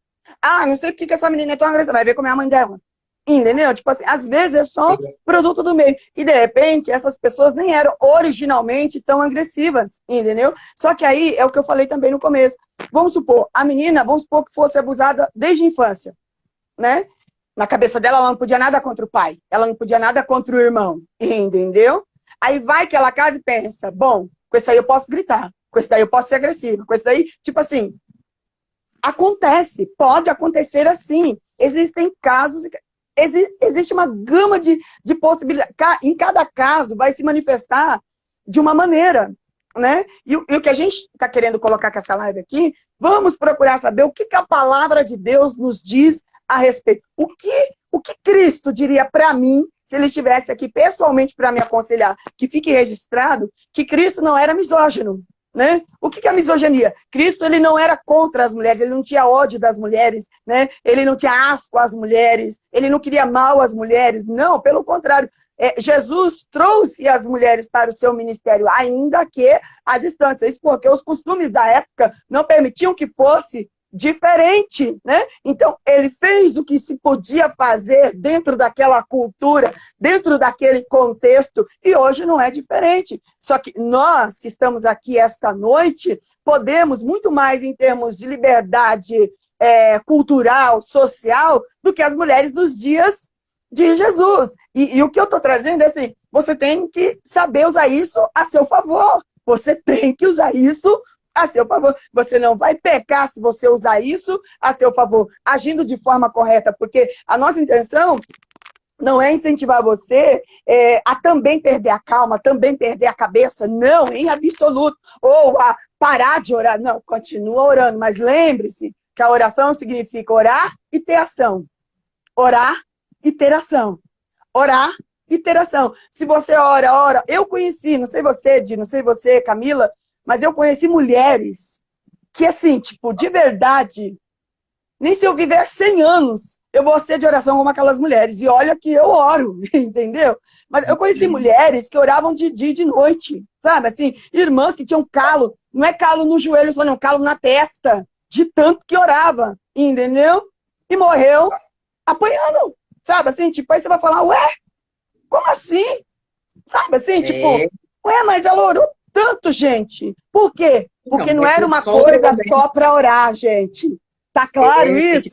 Não sei por que essa menina é tão agressiva, vai ver como é a mãe dela. Entendeu? Tipo assim, às vezes é só produto do meio. E de repente, essas pessoas nem eram originalmente tão agressivas, entendeu? Só que aí é o que eu falei também no começo. Vamos supor, a menina, vamos supor que fosse abusada desde a infância, né? Na cabeça dela, ela não podia nada contra o pai, ela não podia nada contra o irmão, entendeu? Aí vai que ela casa e pensa, bom, com esse aí eu posso gritar, com esse daí eu posso ser agressivo, com esse daí, tipo assim, acontece, pode acontecer assim. Existem casos, existe uma gama de possibilidades. Em cada caso vai se manifestar de uma maneira, né? E o que a gente está querendo colocar com essa live aqui, vamos procurar saber o que a palavra de Deus nos diz a respeito. O que Cristo diria para mim, se ele estivesse aqui pessoalmente para me aconselhar, que fique registrado que Cristo não era misógino, né? O que é a misoginia? Cristo, ele não era contra as mulheres, ele não tinha ódio das mulheres, né? Ele não tinha asco às mulheres, ele não queria mal às mulheres, não, pelo contrário. Jesus trouxe as mulheres para o seu ministério, ainda que à distância. Isso porque os costumes da época não permitiam que fosse diferente, né? Então, ele fez o que se podia fazer dentro daquela cultura, dentro daquele contexto, e hoje não é diferente. Só que nós, que estamos aqui esta noite, podemos muito mais em termos de liberdade cultural, social, do que as mulheres dos dias de Jesus. E o que eu estou trazendo é assim, você tem que saber usar isso a seu favor. Você tem que usar isso a seu favor. Você não vai pecar se você usar isso a seu favor, agindo de forma correta, porque a nossa intenção não é incentivar você a também perder a calma, também perder a cabeça, não, em absoluto. Ou a parar de orar, não, continua orando, mas lembre-se que a oração significa orar e ter ação. Orar e ter ação. Orar e ter ação. Se você ora, eu conheci, não sei você, Di, não sei você, Camila, mas eu conheci mulheres que, assim, tipo, de verdade, nem se eu viver 100 anos, eu vou ser de oração como aquelas mulheres. E olha que eu oro, entendeu? Mas eu conheci mulheres que oravam de dia e de noite, sabe? Assim, irmãs que tinham calo, não é calo no joelho só, não, calo na testa, de tanto que orava, entendeu? E morreu apanhando, sabe? Assim, tipo, aí você vai falar, ué, como assim? Sabe assim, tipo, ué, mas ela orou tanto, gente. Por quê? Porque não era uma coisa só para orar, gente. Tá claro isso?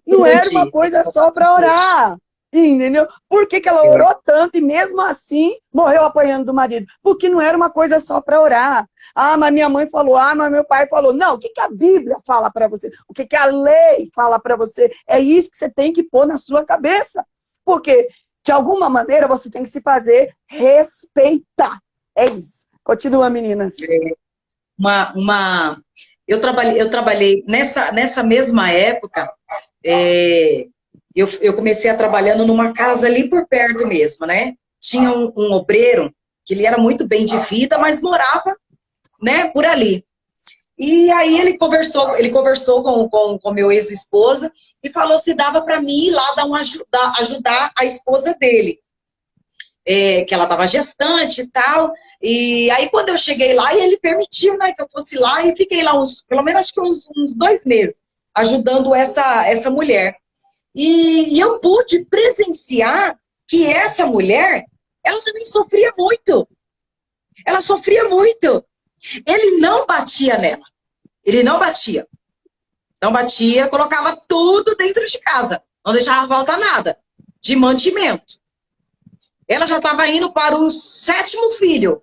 Não era uma coisa só para orar. Entendeu? Por que ela orou tanto e mesmo assim morreu apanhando do marido? Porque não era uma coisa só para orar. Ah, mas minha mãe falou, ah, mas meu pai falou. Não, o que a Bíblia fala para você? O que a lei fala para você? É isso que você tem que pôr na sua cabeça. Porque, de alguma maneira, você tem que se fazer respeitar. É isso. Continua, meninas. Eu trabalhei nessa mesma época, eu comecei a trabalhando numa casa ali por perto mesmo, né? Tinha um obreiro, que ele era muito bem de vida, mas morava, né, por ali. E aí ele conversou com meu ex-esposo e falou se dava para mim ir lá ajudar a esposa dele. Que ela estava gestante e tal. E aí, quando eu cheguei lá, ele permitiu, né, que eu fosse lá e fiquei lá pelo menos acho que uns 2 meses, ajudando essa mulher. E eu pude presenciar que essa mulher, ela também sofria muito. Ela sofria muito. Ele não batia nela. Ele não batia. Não batia, colocava tudo dentro de casa. Não deixava faltar nada. De mantimento. Ela já estava indo para o 7º filho.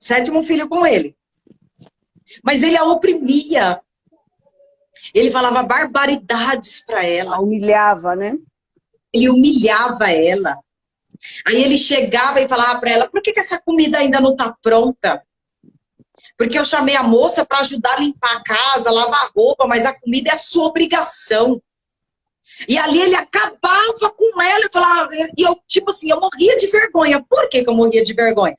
7º filho com ele. Mas ele a oprimia. Ele falava barbaridades para ela. A humilhava, né? Ele humilhava ela. Aí ele chegava e falava para ela, por que essa comida ainda não está pronta? Porque eu chamei a moça para ajudar a limpar a casa, lavar a roupa, mas a comida é a sua obrigação. E ali ele acabava com ela e falava, e eu, tipo assim, eu morria de vergonha. Por que eu morria de vergonha?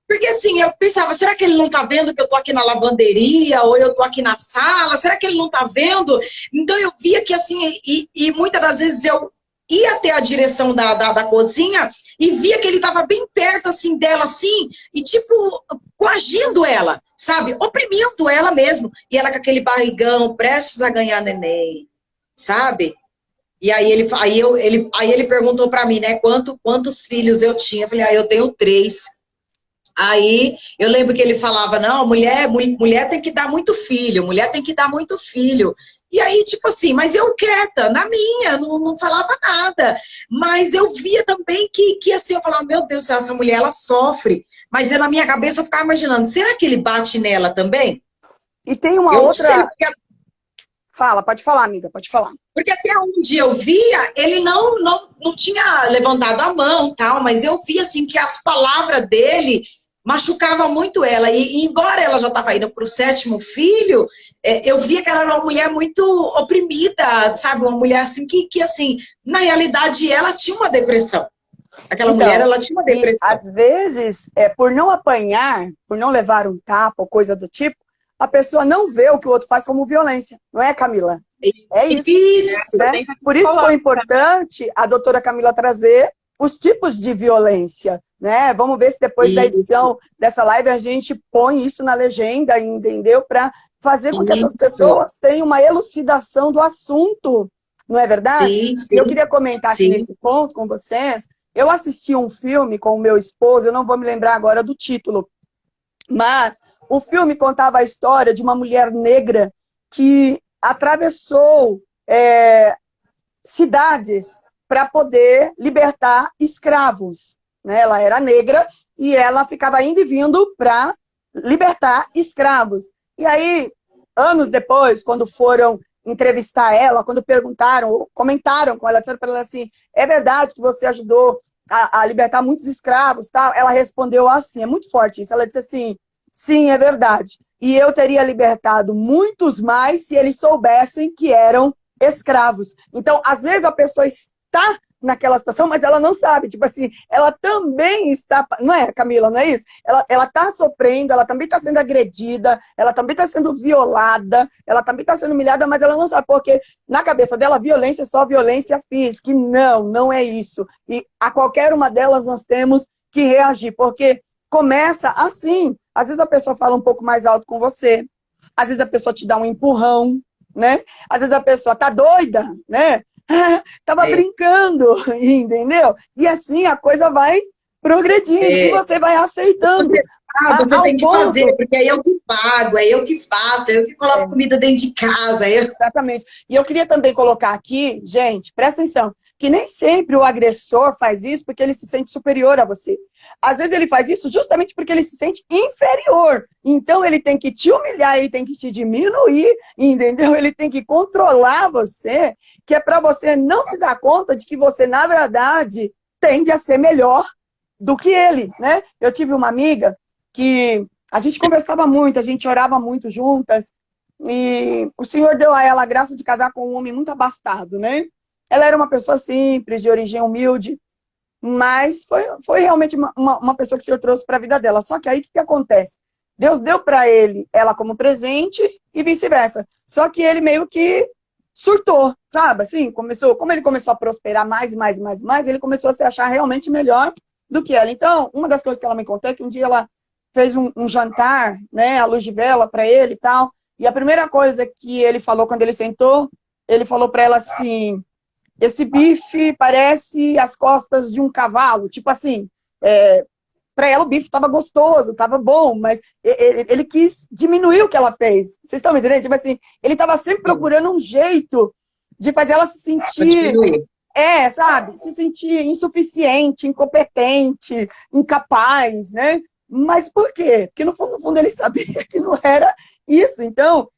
Porque assim, eu pensava, será que ele não tá vendo que eu tô aqui na lavanderia, ou eu tô aqui na sala? Será que ele não tá vendo? Então eu via que assim, e muitas das vezes eu ia até a direção da cozinha e via que ele tava bem perto assim dela, assim, e tipo, coagindo ela, sabe? Oprimindo ela mesmo. E ela com aquele barrigão, prestes a ganhar neném, sabe? E aí ele perguntou para mim, né, quantos filhos eu tinha. Eu falei, eu tenho 3. Aí eu lembro que ele falava, não, mulher tem que dar muito filho, mulher tem que dar muito filho. E aí, tipo assim, mas eu quieta, na minha, não falava nada. Mas eu via também que assim, eu falava, meu Deus do céu, essa mulher, ela sofre. Mas na minha cabeça eu ficava imaginando, será que ele bate nela também? E tem uma outra... Fala, pode falar, amiga, pode falar. Porque até onde eu via, ele não tinha levantado a mão, tal, mas eu via assim que as palavras dele machucavam muito ela. E embora ela já estava indo para o 7º filho, eu via que ela era uma mulher muito oprimida, sabe? Uma mulher assim que assim, na realidade, ela tinha uma depressão. Aquela mulher, ela tinha uma depressão. Às vezes, por não apanhar, por não levar um tapa ou coisa do tipo, a pessoa não vê o que o outro faz como violência. Não é, Camila? É isso. Né? Por isso foi importante a doutora Camila trazer os tipos de violência. Né? Vamos ver se depois da edição dessa live a gente põe isso na legenda, entendeu? Para fazer com que essas pessoas tenham uma elucidação do assunto. Não é verdade? Sim. Eu queria comentar aqui nesse ponto com vocês. Eu assisti um filme com o meu esposo, eu não vou me lembrar agora do título, mas o filme contava a história de uma mulher negra que atravessou cidades para poder libertar escravos, né? Ela era negra e ela ficava indo e vindo para libertar escravos. E aí, anos depois, quando foram entrevistar ela, quando perguntaram, comentaram com ela, disseram para ela assim, é verdade que você ajudou a libertar muitos escravos, tal? Ela respondeu assim, é muito forte isso, ela disse assim, sim, é verdade. E eu teria libertado muitos mais se eles soubessem que eram escravos. Então, às vezes a pessoa está naquela situação, mas ela não sabe. Tipo assim, ela também está... Não é, Camila, não é isso? Ela está sofrendo, ela também está sendo agredida, ela também está sendo violada, ela também está sendo humilhada, mas ela não sabe, porque na cabeça dela, violência é só violência física. E não, não é isso. E a qualquer uma delas nós temos que reagir, porque começa assim. Às vezes a pessoa fala um pouco mais alto com você, às vezes a pessoa te dá um empurrão, né? Às vezes a pessoa tá doida, né? Tava brincando, entendeu? E assim a coisa vai progredindo e você vai aceitando. Você tem que fazer, porque é eu que pago, é eu que faço, é eu que coloco comida dentro de casa. Exatamente. E eu queria também colocar aqui, gente, presta atenção, que nem sempre o agressor faz isso porque ele se sente superior a você. Às vezes ele faz isso justamente porque ele se sente inferior. Então ele tem que te humilhar, ele tem que te diminuir, entendeu? Ele tem que controlar você, que é para você não se dar conta de que você, na verdade, tende a ser melhor do que ele, né? Eu tive uma amiga que a gente conversava muito, a gente orava muito juntas, e o Senhor deu a ela a graça de casar com um homem muito abastado, né? Ela era uma pessoa simples, de origem humilde, mas foi realmente uma pessoa que o Senhor trouxe para a vida dela. Só que aí o que acontece? Deus deu para ele ela como presente e vice-versa. Só que ele meio que surtou, sabe? Assim, como ele começou a prosperar mais e mais e mais e mais, ele começou a se achar realmente melhor do que ela. Então, uma das coisas que ela me contou é que um dia ela fez um jantar, né, à luz de vela para ele e tal, e a primeira coisa que ele falou quando ele sentou, ele falou para ela assim, esse bife parece as costas de um cavalo, tipo assim, para ela o bife estava gostoso, estava bom, mas ele quis diminuir o que ela fez. Vocês estão me entendendo? Tipo assim, ele estava sempre procurando um jeito de fazer ela se sentir, sabe? Se sentir insuficiente, incompetente, incapaz, né? Mas por quê? Porque no fundo ele sabia que não era isso. Então,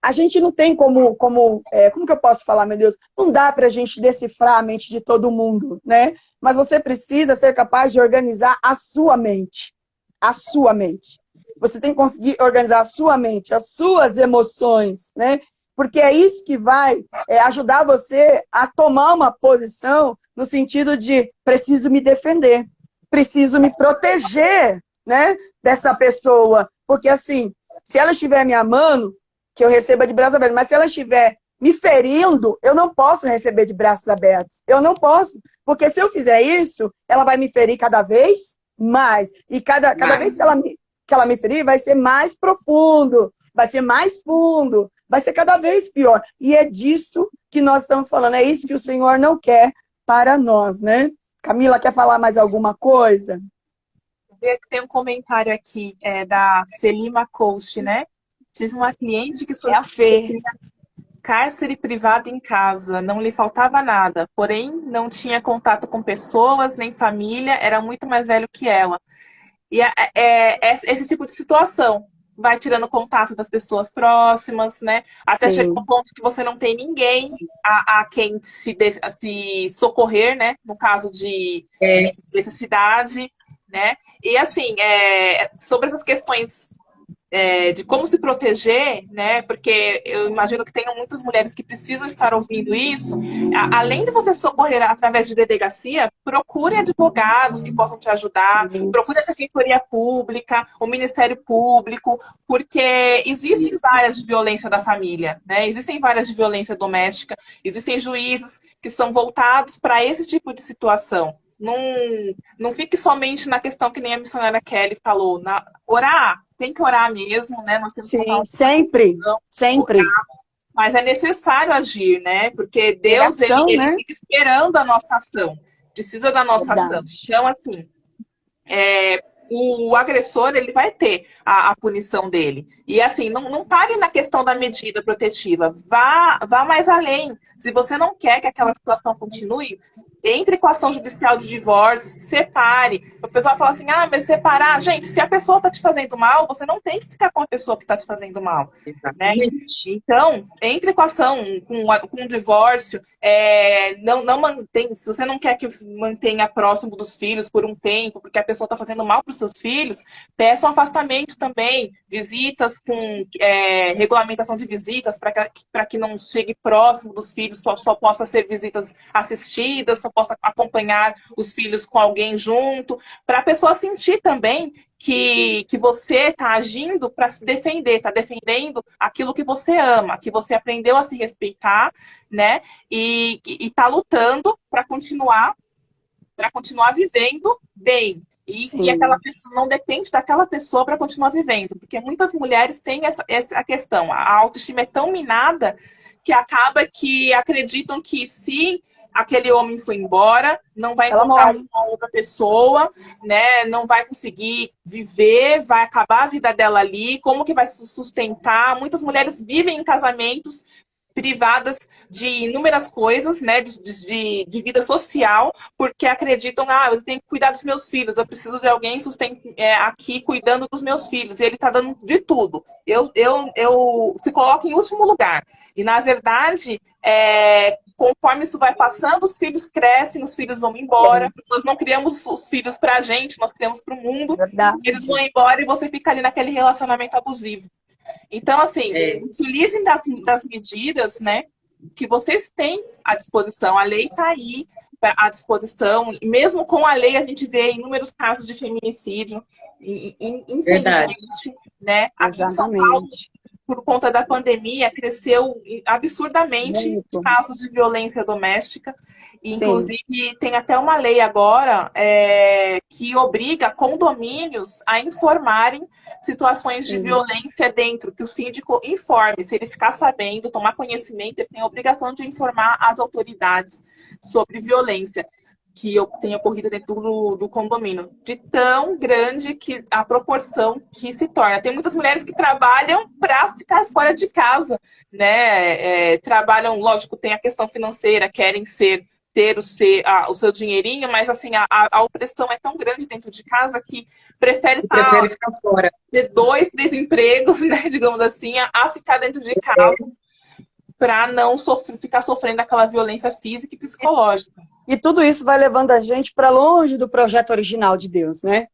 a gente não tem como que eu posso falar, meu Deus? Não dá para a gente decifrar a mente de todo mundo, né? Mas você precisa ser capaz de organizar a sua mente. A sua mente. Você tem que conseguir organizar a sua mente, as suas emoções, né? Porque é isso que vai ajudar você a tomar uma posição no sentido de preciso me defender, preciso me proteger, né, dessa pessoa. Porque assim, se ela estiver me amando, que eu receba de braços abertos. Mas se ela estiver me ferindo, eu não posso receber de braços abertos. Eu não posso. Porque se eu fizer isso, ela vai me ferir cada vez mais. E cada vez que ela me ferir, vai ser mais profundo, vai ser mais fundo, vai ser cada vez pior. E é disso que nós estamos falando. É isso que o Senhor não quer para nós, né? Camila, quer falar mais alguma coisa? Tem um comentário aqui da Felima Coach, né? Tive uma cliente que sofria cárcere privado em casa, não lhe faltava nada, porém não tinha contato com pessoas, nem família, era muito mais velho que ela. E esse tipo de situação vai tirando contato das pessoas próximas, né? Até chegar ao ponto que você não tem ninguém a quem se socorrer, né? No caso de necessidade, né? E assim, sobre essas questões de como se proteger, né? Porque eu imagino que tenham muitas mulheres que precisam estar ouvindo isso. Além de você socorrer através de delegacia, procure advogados que possam te ajudar, procure a Defensoria Pública, o Ministério Público, porque existem várias de violência da família, né? Existem várias de violência doméstica, existem juízes que são voltados para esse tipo de situação. Não fique somente na questão que nem a missionária Kelly falou, orar. Tem que orar mesmo, né? Nós temos que sempre. Orar, mas é necessário agir, né? Porque Deus, ele fica esperando a nossa ação. Precisa da nossa ação. Então, assim, o agressor, ele vai ter a punição dele. E assim, não pare na questão da medida protetiva, vá mais além. Se você não quer que aquela situação continue, entre com a ação judicial de divórcio, se separe. O pessoal fala assim, mas separar... Gente, se a pessoa está te fazendo mal, você não tem que ficar com a pessoa que está te fazendo mal. Né? Então, entre com a ação, com o divórcio, não mantém, se você não quer que mantenha próximo dos filhos por um tempo, porque a pessoa está fazendo mal para os seus filhos, peça um afastamento também, visitas com regulamentação de visitas, para que não chegue próximo dos filhos, só possa ser visitas assistidas, só possa acompanhar os filhos com alguém junto, para a pessoa sentir também que você está agindo para se defender, está defendendo aquilo que você ama, que você aprendeu a se respeitar, né? E está lutando para continuar vivendo bem. E que aquela pessoa não depende daquela pessoa para continuar vivendo. Porque muitas mulheres têm essa questão. A autoestima é tão minada que acaba que acreditam que se aquele homem foi embora, não vai encontrar uma outra pessoa, né? Não vai conseguir viver, vai acabar a vida dela ali, como que vai se sustentar? Muitas mulheres vivem em casamentos privadas de inúmeras coisas, né, de vida social, porque acreditam, eu tenho que cuidar dos meus filhos, eu preciso de alguém aqui cuidando dos meus filhos, e ele está dando de tudo. Eu se coloco em último lugar. E, na verdade, conforme isso vai passando, os filhos crescem, os filhos vão embora. Nós não criamos os filhos para a gente, nós criamos para o mundo. Eles vão embora e você fica ali naquele relacionamento abusivo. Então, assim, utilizem das medidas, né, que vocês têm à disposição. A lei está aí à disposição. E mesmo com a lei, a gente vê inúmeros casos de feminicídio. Infelizmente, né, aqui em São Paulo, por conta da pandemia, cresceu absurdamente os casos de violência doméstica. Inclusive, tem até uma lei agora que obriga condomínios a informarem situações de violência dentro, que o síndico informe. Se ele ficar sabendo, tomar conhecimento, ele tem a obrigação de informar as autoridades sobre violência que tenha ocorrido dentro do condomínio, de tão grande que a proporção que se torna. Tem muitas mulheres que trabalham para ficar fora de casa, né? Trabalham, lógico, tem a questão financeira, querem ter o seu dinheirinho, mas assim, a opressão é tão grande dentro de casa que prefere ficar fora. Ter 2, 3 empregos, né, digamos assim, a ficar dentro de casa para não ficar sofrendo aquela violência física e psicológica. E tudo isso vai levando a gente para longe do projeto original de Deus, né?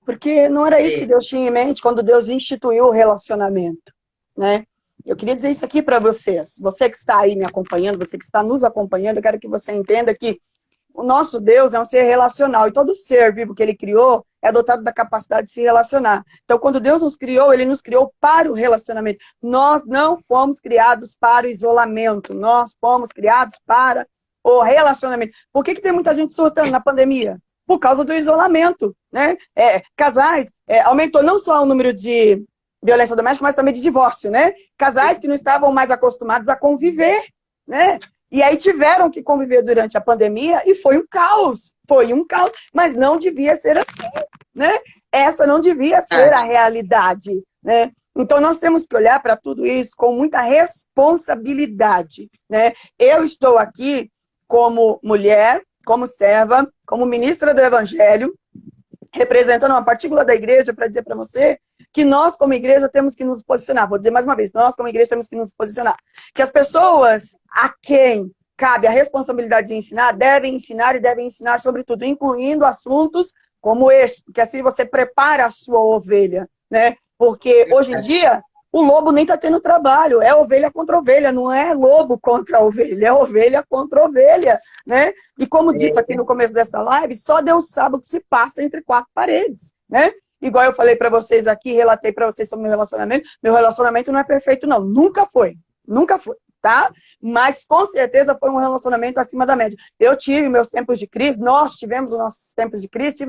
Porque não era isso que Deus tinha em mente quando Deus instituiu o relacionamento, né? Eu queria dizer isso aqui para vocês. Você que está aí me acompanhando, você que está nos acompanhando, eu quero que você entenda que o nosso Deus é um ser relacional e todo ser vivo que ele criou é dotado da capacidade de se relacionar. Então, quando Deus nos criou, ele nos criou para o relacionamento. Nós não fomos criados para o isolamento, nós fomos criados para o relacionamento. Por que tem muita gente surtando na pandemia? Por causa do isolamento, né? Casais, aumentou não só o número de violência doméstica, mas também de divórcio, né? Casais que não estavam mais acostumados a conviver, né? E aí tiveram que conviver durante a pandemia e foi um caos, mas não devia ser assim, né? Essa não devia ser a realidade, né? Então nós temos que olhar para tudo isso com muita responsabilidade, né? Eu estou aqui como mulher, como serva, como ministra do Evangelho, representando uma partícula da igreja para dizer para você que nós, como igreja, temos que nos posicionar. Vou dizer mais uma vez, nós, como igreja, temos que nos posicionar. Que as pessoas a quem cabe a responsabilidade de ensinar, devem ensinar e devem ensinar sobre tudo, incluindo assuntos como este, porque assim você prepara a sua ovelha, né? Porque hoje em dia, o lobo nem está tendo trabalho, é ovelha contra ovelha, não é lobo contra ovelha, é ovelha contra ovelha, né? E como dito aqui no começo dessa live, só Deus sabe o que se passa entre 4 paredes, né? Igual eu falei para vocês aqui, relatei para vocês sobre meu relacionamento não é perfeito não, nunca foi, tá? Mas com certeza foi um relacionamento acima da média. Eu tive meus tempos de crise, nós tivemos os nossos tempos de crise,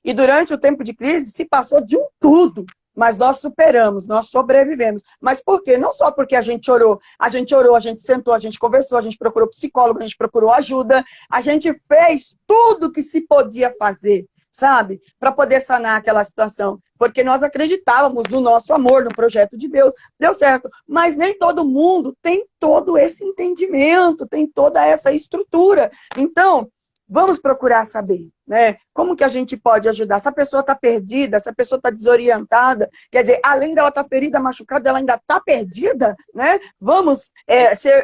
e durante o tempo de crise se passou de um tudo, mas nós superamos, nós sobrevivemos. Mas por quê? Não só porque a gente orou, a gente sentou, a gente conversou, a gente procurou psicólogo, a gente procurou ajuda, a gente fez tudo que se podia fazer. sabe? Para poder sanar aquela situação. Porque nós acreditávamos no nosso amor, no projeto de Deus. Deu certo. Mas nem todo mundo tem todo esse entendimento, tem toda essa estrutura. Então, vamos procurar saber, né? Como que a gente pode ajudar? Se a pessoa está perdida, se a pessoa está desorientada, quer dizer, além dela estar ferida, machucada, ela ainda está perdida, né? Vamos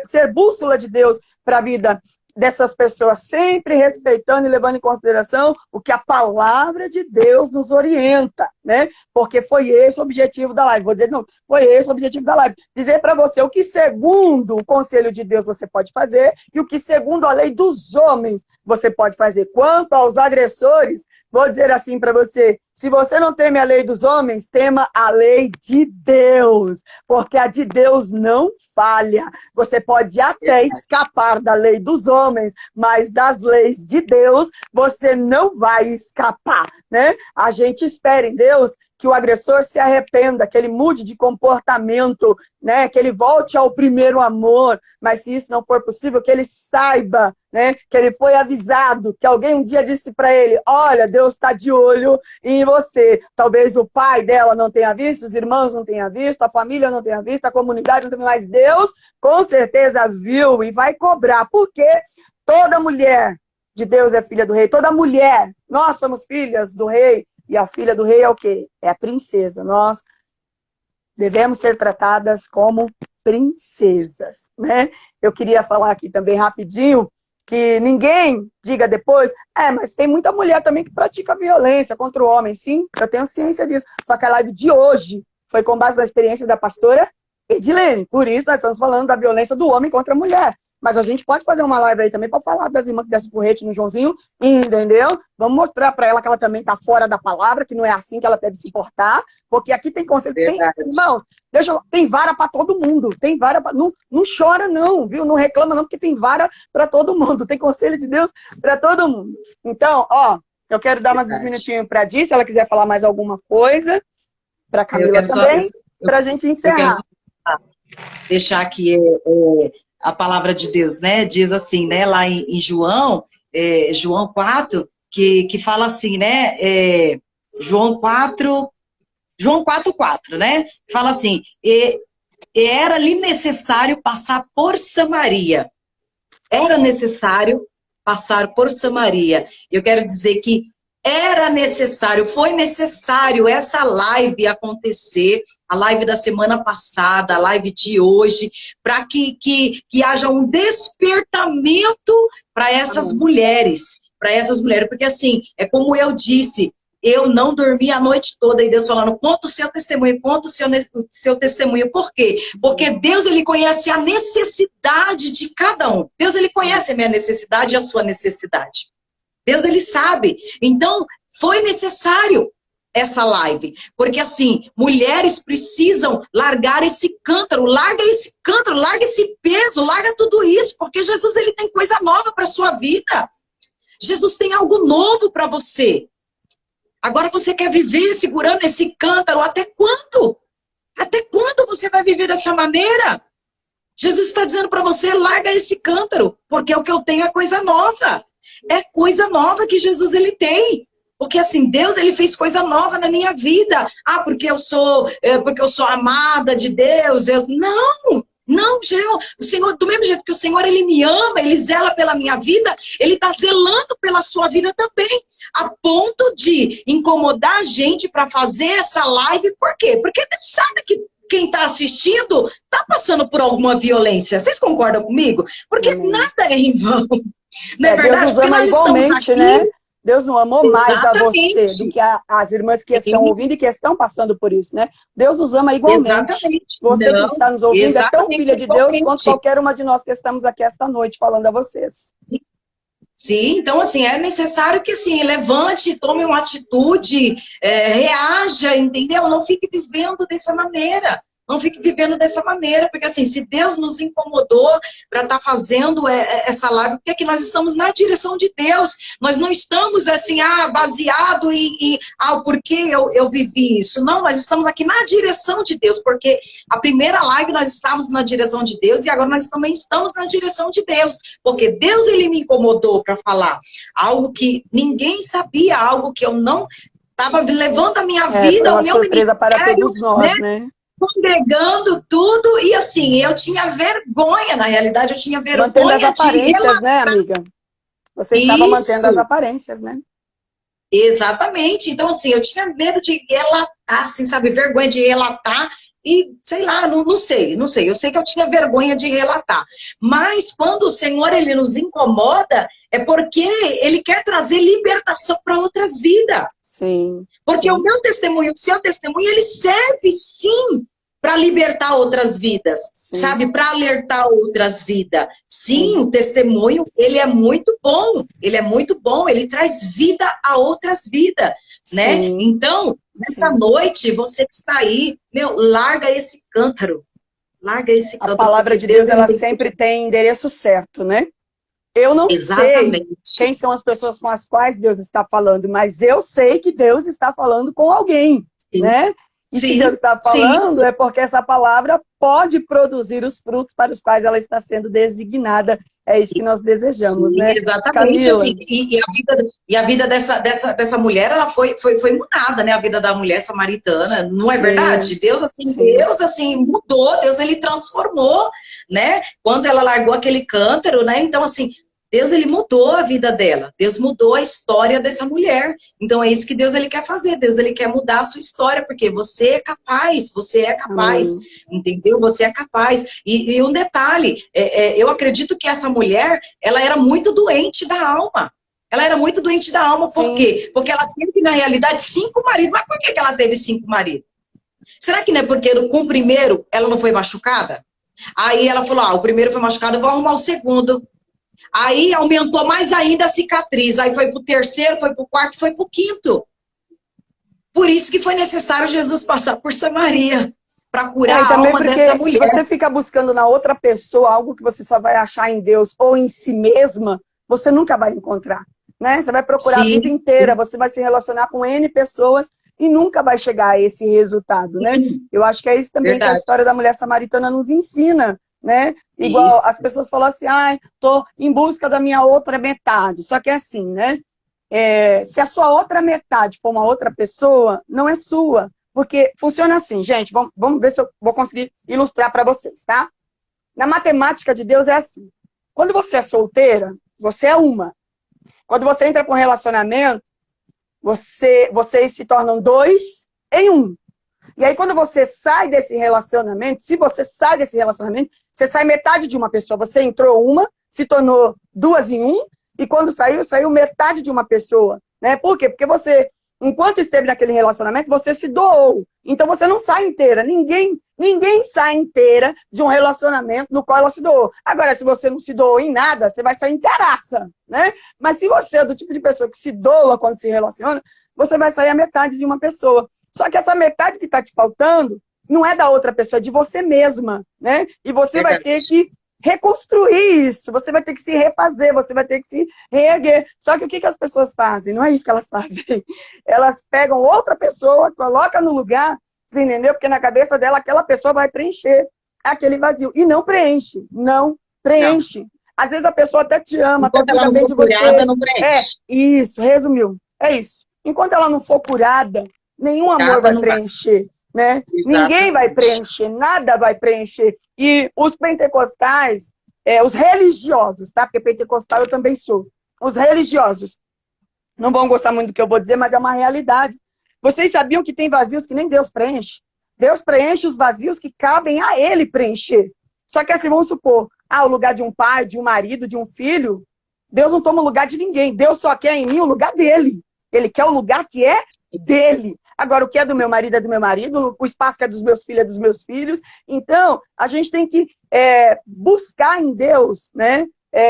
ser bússola de Deus para a vida dessas pessoas, sempre respeitando e levando em consideração o que a palavra de Deus nos orienta, né? Porque foi esse o objetivo da live. Vou dizer, não, foi esse o objetivo da live. Dizer para você o que segundo o conselho de Deus você pode fazer e o que segundo a lei dos homens você pode fazer. Quanto aos agressores, vou dizer assim para você, se você não teme a lei dos homens, tema a lei de Deus, porque a de Deus não falha. Você pode até escapar da lei dos homens, mas das leis de Deus você não vai escapar, né? A gente espera em Deus que o agressor se arrependa, que ele mude de comportamento, né? Que ele volte ao primeiro amor, mas se isso não for possível, que ele saiba, né? Que ele foi avisado, que alguém um dia disse para ele, olha, Deus está de olho em você. Talvez o pai dela não tenha visto, os irmãos não tenham visto, a família não tenha visto, a comunidade não tenha, mas Deus com certeza viu e vai cobrar, porque toda mulher de Deus é filha do rei, toda mulher, nós somos filhas do rei, e a filha do rei é o quê? É a princesa. Nós devemos ser tratadas como princesas, né? Eu queria falar aqui também rapidinho, que ninguém diga depois, mas tem muita mulher também que pratica violência contra o homem. Sim, eu tenho ciência disso. Só que a live de hoje foi com base na experiência da pastora Edilene. Por isso nós estamos falando da violência do homem contra a mulher. Mas a gente pode fazer uma live aí também para falar das irmãs que descem porrete no Joãozinho, entendeu? Vamos mostrar para ela que ela também está fora da palavra, que não é assim que ela deve se portar, porque aqui tem conselho. Irmãos, tem vara para todo mundo, tem vara pra, não chora não, viu? Não reclama não, porque tem vara para todo mundo, tem conselho de Deus para todo mundo. Então, eu quero dar mais uns minutinhos para a Di, se ela quiser falar mais alguma coisa, para a Camila também, para a gente encerrar. Eu quero deixar aqui a palavra de Deus, né? Diz assim, né? Lá em João 4, que fala assim, né? João 4:4, né? Fala assim, era-lhe necessário passar por Samaria. Era necessário passar por Samaria. Eu quero dizer que era necessário, foi necessário essa live acontecer, a live da semana passada, a live de hoje, para que haja um despertamento para essas mulheres, porque assim, é como eu disse, eu não dormi a noite toda, e Deus falando, conta o seu testemunho, por quê? Porque Deus, ele conhece a necessidade de cada um, Deus, ele conhece a minha necessidade e a sua necessidade. Deus, ele sabe. Então, foi necessário essa live. Porque, assim, mulheres precisam largar esse cântaro. Larga esse cântaro, larga esse peso, larga tudo isso. Porque Jesus, ele tem coisa nova para a sua vida. Jesus tem algo novo para você. Agora você quer viver segurando esse cântaro. Até quando? Até quando você vai viver dessa maneira? Jesus está dizendo para você, larga esse cântaro. Porque o que eu tenho é coisa nova. É coisa nova que Jesus, ele tem. Porque assim, Deus, ele fez coisa nova na minha vida. Porque eu sou amada de Deus. Não, o Senhor, do mesmo jeito que o Senhor, ele me ama, ele zela pela minha vida, ele está zelando pela sua vida também. A ponto de incomodar a gente para fazer essa live. Por quê? Porque Deus sabe que quem está assistindo está passando por alguma violência. Vocês concordam comigo? Porque nada é em vão. Não é verdade? Deus nos ama igualmente, né? Deus não amou mais a você do que as irmãs que estão ouvindo e que estão passando por isso, né? Deus nos ama igualmente. Exatamente. Você que está nos ouvindo é tão filha de Deus quanto qualquer uma de nós que estamos aqui esta noite falando a vocês. Sim, então assim, é necessário que assim, levante, tome uma atitude, reaja, entendeu? Não fique vivendo dessa maneira. Não fique vivendo dessa maneira, porque assim, se Deus nos incomodou para estar fazendo essa live, porque é que nós estamos na direção de Deus. Nós não estamos assim, baseado o porquê eu vivi isso. Não, nós estamos aqui na direção de Deus, porque a primeira live nós estávamos na direção de Deus e agora nós também estamos na direção de Deus, porque Deus, ele me incomodou para falar algo que ninguém sabia, algo que eu não estava levando a minha vida, foi uma o meu surpresa para ministério, todos nós, né? congregando tudo, e assim, eu tinha vergonha, na realidade, eu tinha Mantendo as vergonha de aparências, relatar. né, amiga? Você estava mantendo as aparências, né? Exatamente. Então, assim, eu tinha medo de relatar, assim, sabe, vergonha de relatar, e sei lá, não sei. Eu sei que eu tinha vergonha de relatar. Mas quando o Senhor, ele nos incomoda, é porque ele quer trazer libertação para outras vidas. Sim. Porque sim. o meu testemunho, o seu testemunho, ele serve sim para libertar outras vidas, Sim. sabe? Para alertar outras vidas. Sim, Sim. o testemunho, ele é muito bom, ele traz vida a outras vidas, né? Sim. Então, nessa noite, você que está aí, larga esse cântaro. Larga esse cântaro. A palavra de Deus, ela sempre tem endereço certo, né? Eu não sei quem são as pessoas com as quais Deus está falando, mas eu sei que Deus está falando com alguém, Sim. né? E se Deus está falando, é porque essa palavra pode produzir os frutos para os quais ela está sendo designada. É isso que nós desejamos, né? Exatamente. Assim, e a vida dessa mulher, ela foi mudada, né? A vida da mulher samaritana, não é verdade? Deus assim, mudou, Deus, ele transformou, né? Quando ela largou aquele cântaro, né? Então, assim, Deus, ele mudou a vida dela. Deus mudou a história dessa mulher. Então, é isso que Deus, ele quer fazer. Deus, ele quer mudar a sua história, porque você é capaz, entendeu? Você é capaz. E um detalhe, eu acredito que essa mulher, ela era muito doente da alma. Ela era muito doente da alma, por quê? Porque ela teve, na realidade, 5 maridos. Mas por que ela teve 5 maridos? Será que não é porque com o primeiro ela não foi machucada? Aí ela falou, o primeiro foi machucado, eu vou arrumar o segundo. Aí aumentou mais ainda a cicatriz. Aí foi pro terceiro, foi pro quarto, foi pro quinto. Por isso que foi necessário Jesus passar por Samaria, para curar a alma dessa mulher. Se você fica buscando na outra pessoa algo que você só vai achar em Deus ou em si mesma, você nunca vai encontrar, né? Você vai procurar a vida inteira, você vai se relacionar com N pessoas e nunca vai chegar a esse resultado, né? Eu acho que é isso também que a história da mulher samaritana nos ensina, né? Igual as pessoas falam assim, tô em busca da minha outra metade. Só que é assim, né? Se a sua outra metade for uma outra pessoa, não é sua. Porque funciona assim, gente, vamos ver se eu vou conseguir ilustrar para vocês, tá? Na matemática de Deus é assim. Quando você é solteira, você é uma. Quando você entra com um relacionamento, vocês se tornam 2 em 1. E aí, quando você sai desse relacionamento, se você sai desse relacionamento, você sai metade de uma pessoa. Você entrou uma, se tornou 2 em 1, e quando saiu metade de uma pessoa. Né? Por quê? Porque você, enquanto esteve naquele relacionamento, você se doou. Então, você não sai inteira. Ninguém sai inteira de um relacionamento no qual ela se doou. Agora, se você não se doou em nada, você vai sair inteiraça. Né? Mas se você é do tipo de pessoa que se doa quando se relaciona, você vai sair a metade de uma pessoa. Só que essa metade que está te faltando não é da outra pessoa, é de você mesma, né? E você vai ter que reconstruir isso, você vai ter que se refazer, você vai ter que se reerguer. Só que o que as pessoas fazem? Não é isso que elas fazem. Elas pegam outra pessoa, colocam no lugar, você entendeu? Porque na cabeça dela aquela pessoa vai preencher aquele vazio. E não preenche, não preenche. Não. Às vezes a pessoa até te ama, enquanto até cuida bem de você. Curada, não preenche. Isso, resumiu. É isso. Enquanto ela não for curada, nenhum amor vai preencher, né? Ninguém vai preencher, nada vai preencher. E os pentecostais, os religiosos, tá? Porque pentecostal eu também sou. Os religiosos não vão gostar muito do que eu vou dizer, mas é uma realidade. Vocês sabiam que tem vazios que nem Deus preenche? Deus preenche os vazios que cabem a Ele preencher. Só que assim, vamos supor, o lugar de um pai, de um marido, de um filho, Deus não toma o lugar de ninguém. Deus só quer em mim o lugar dele. Ele quer o lugar que é dele. Agora, o que é do meu marido é do meu marido, o espaço que é dos meus filhos é dos meus filhos. Então, a gente tem que buscar em Deus, né,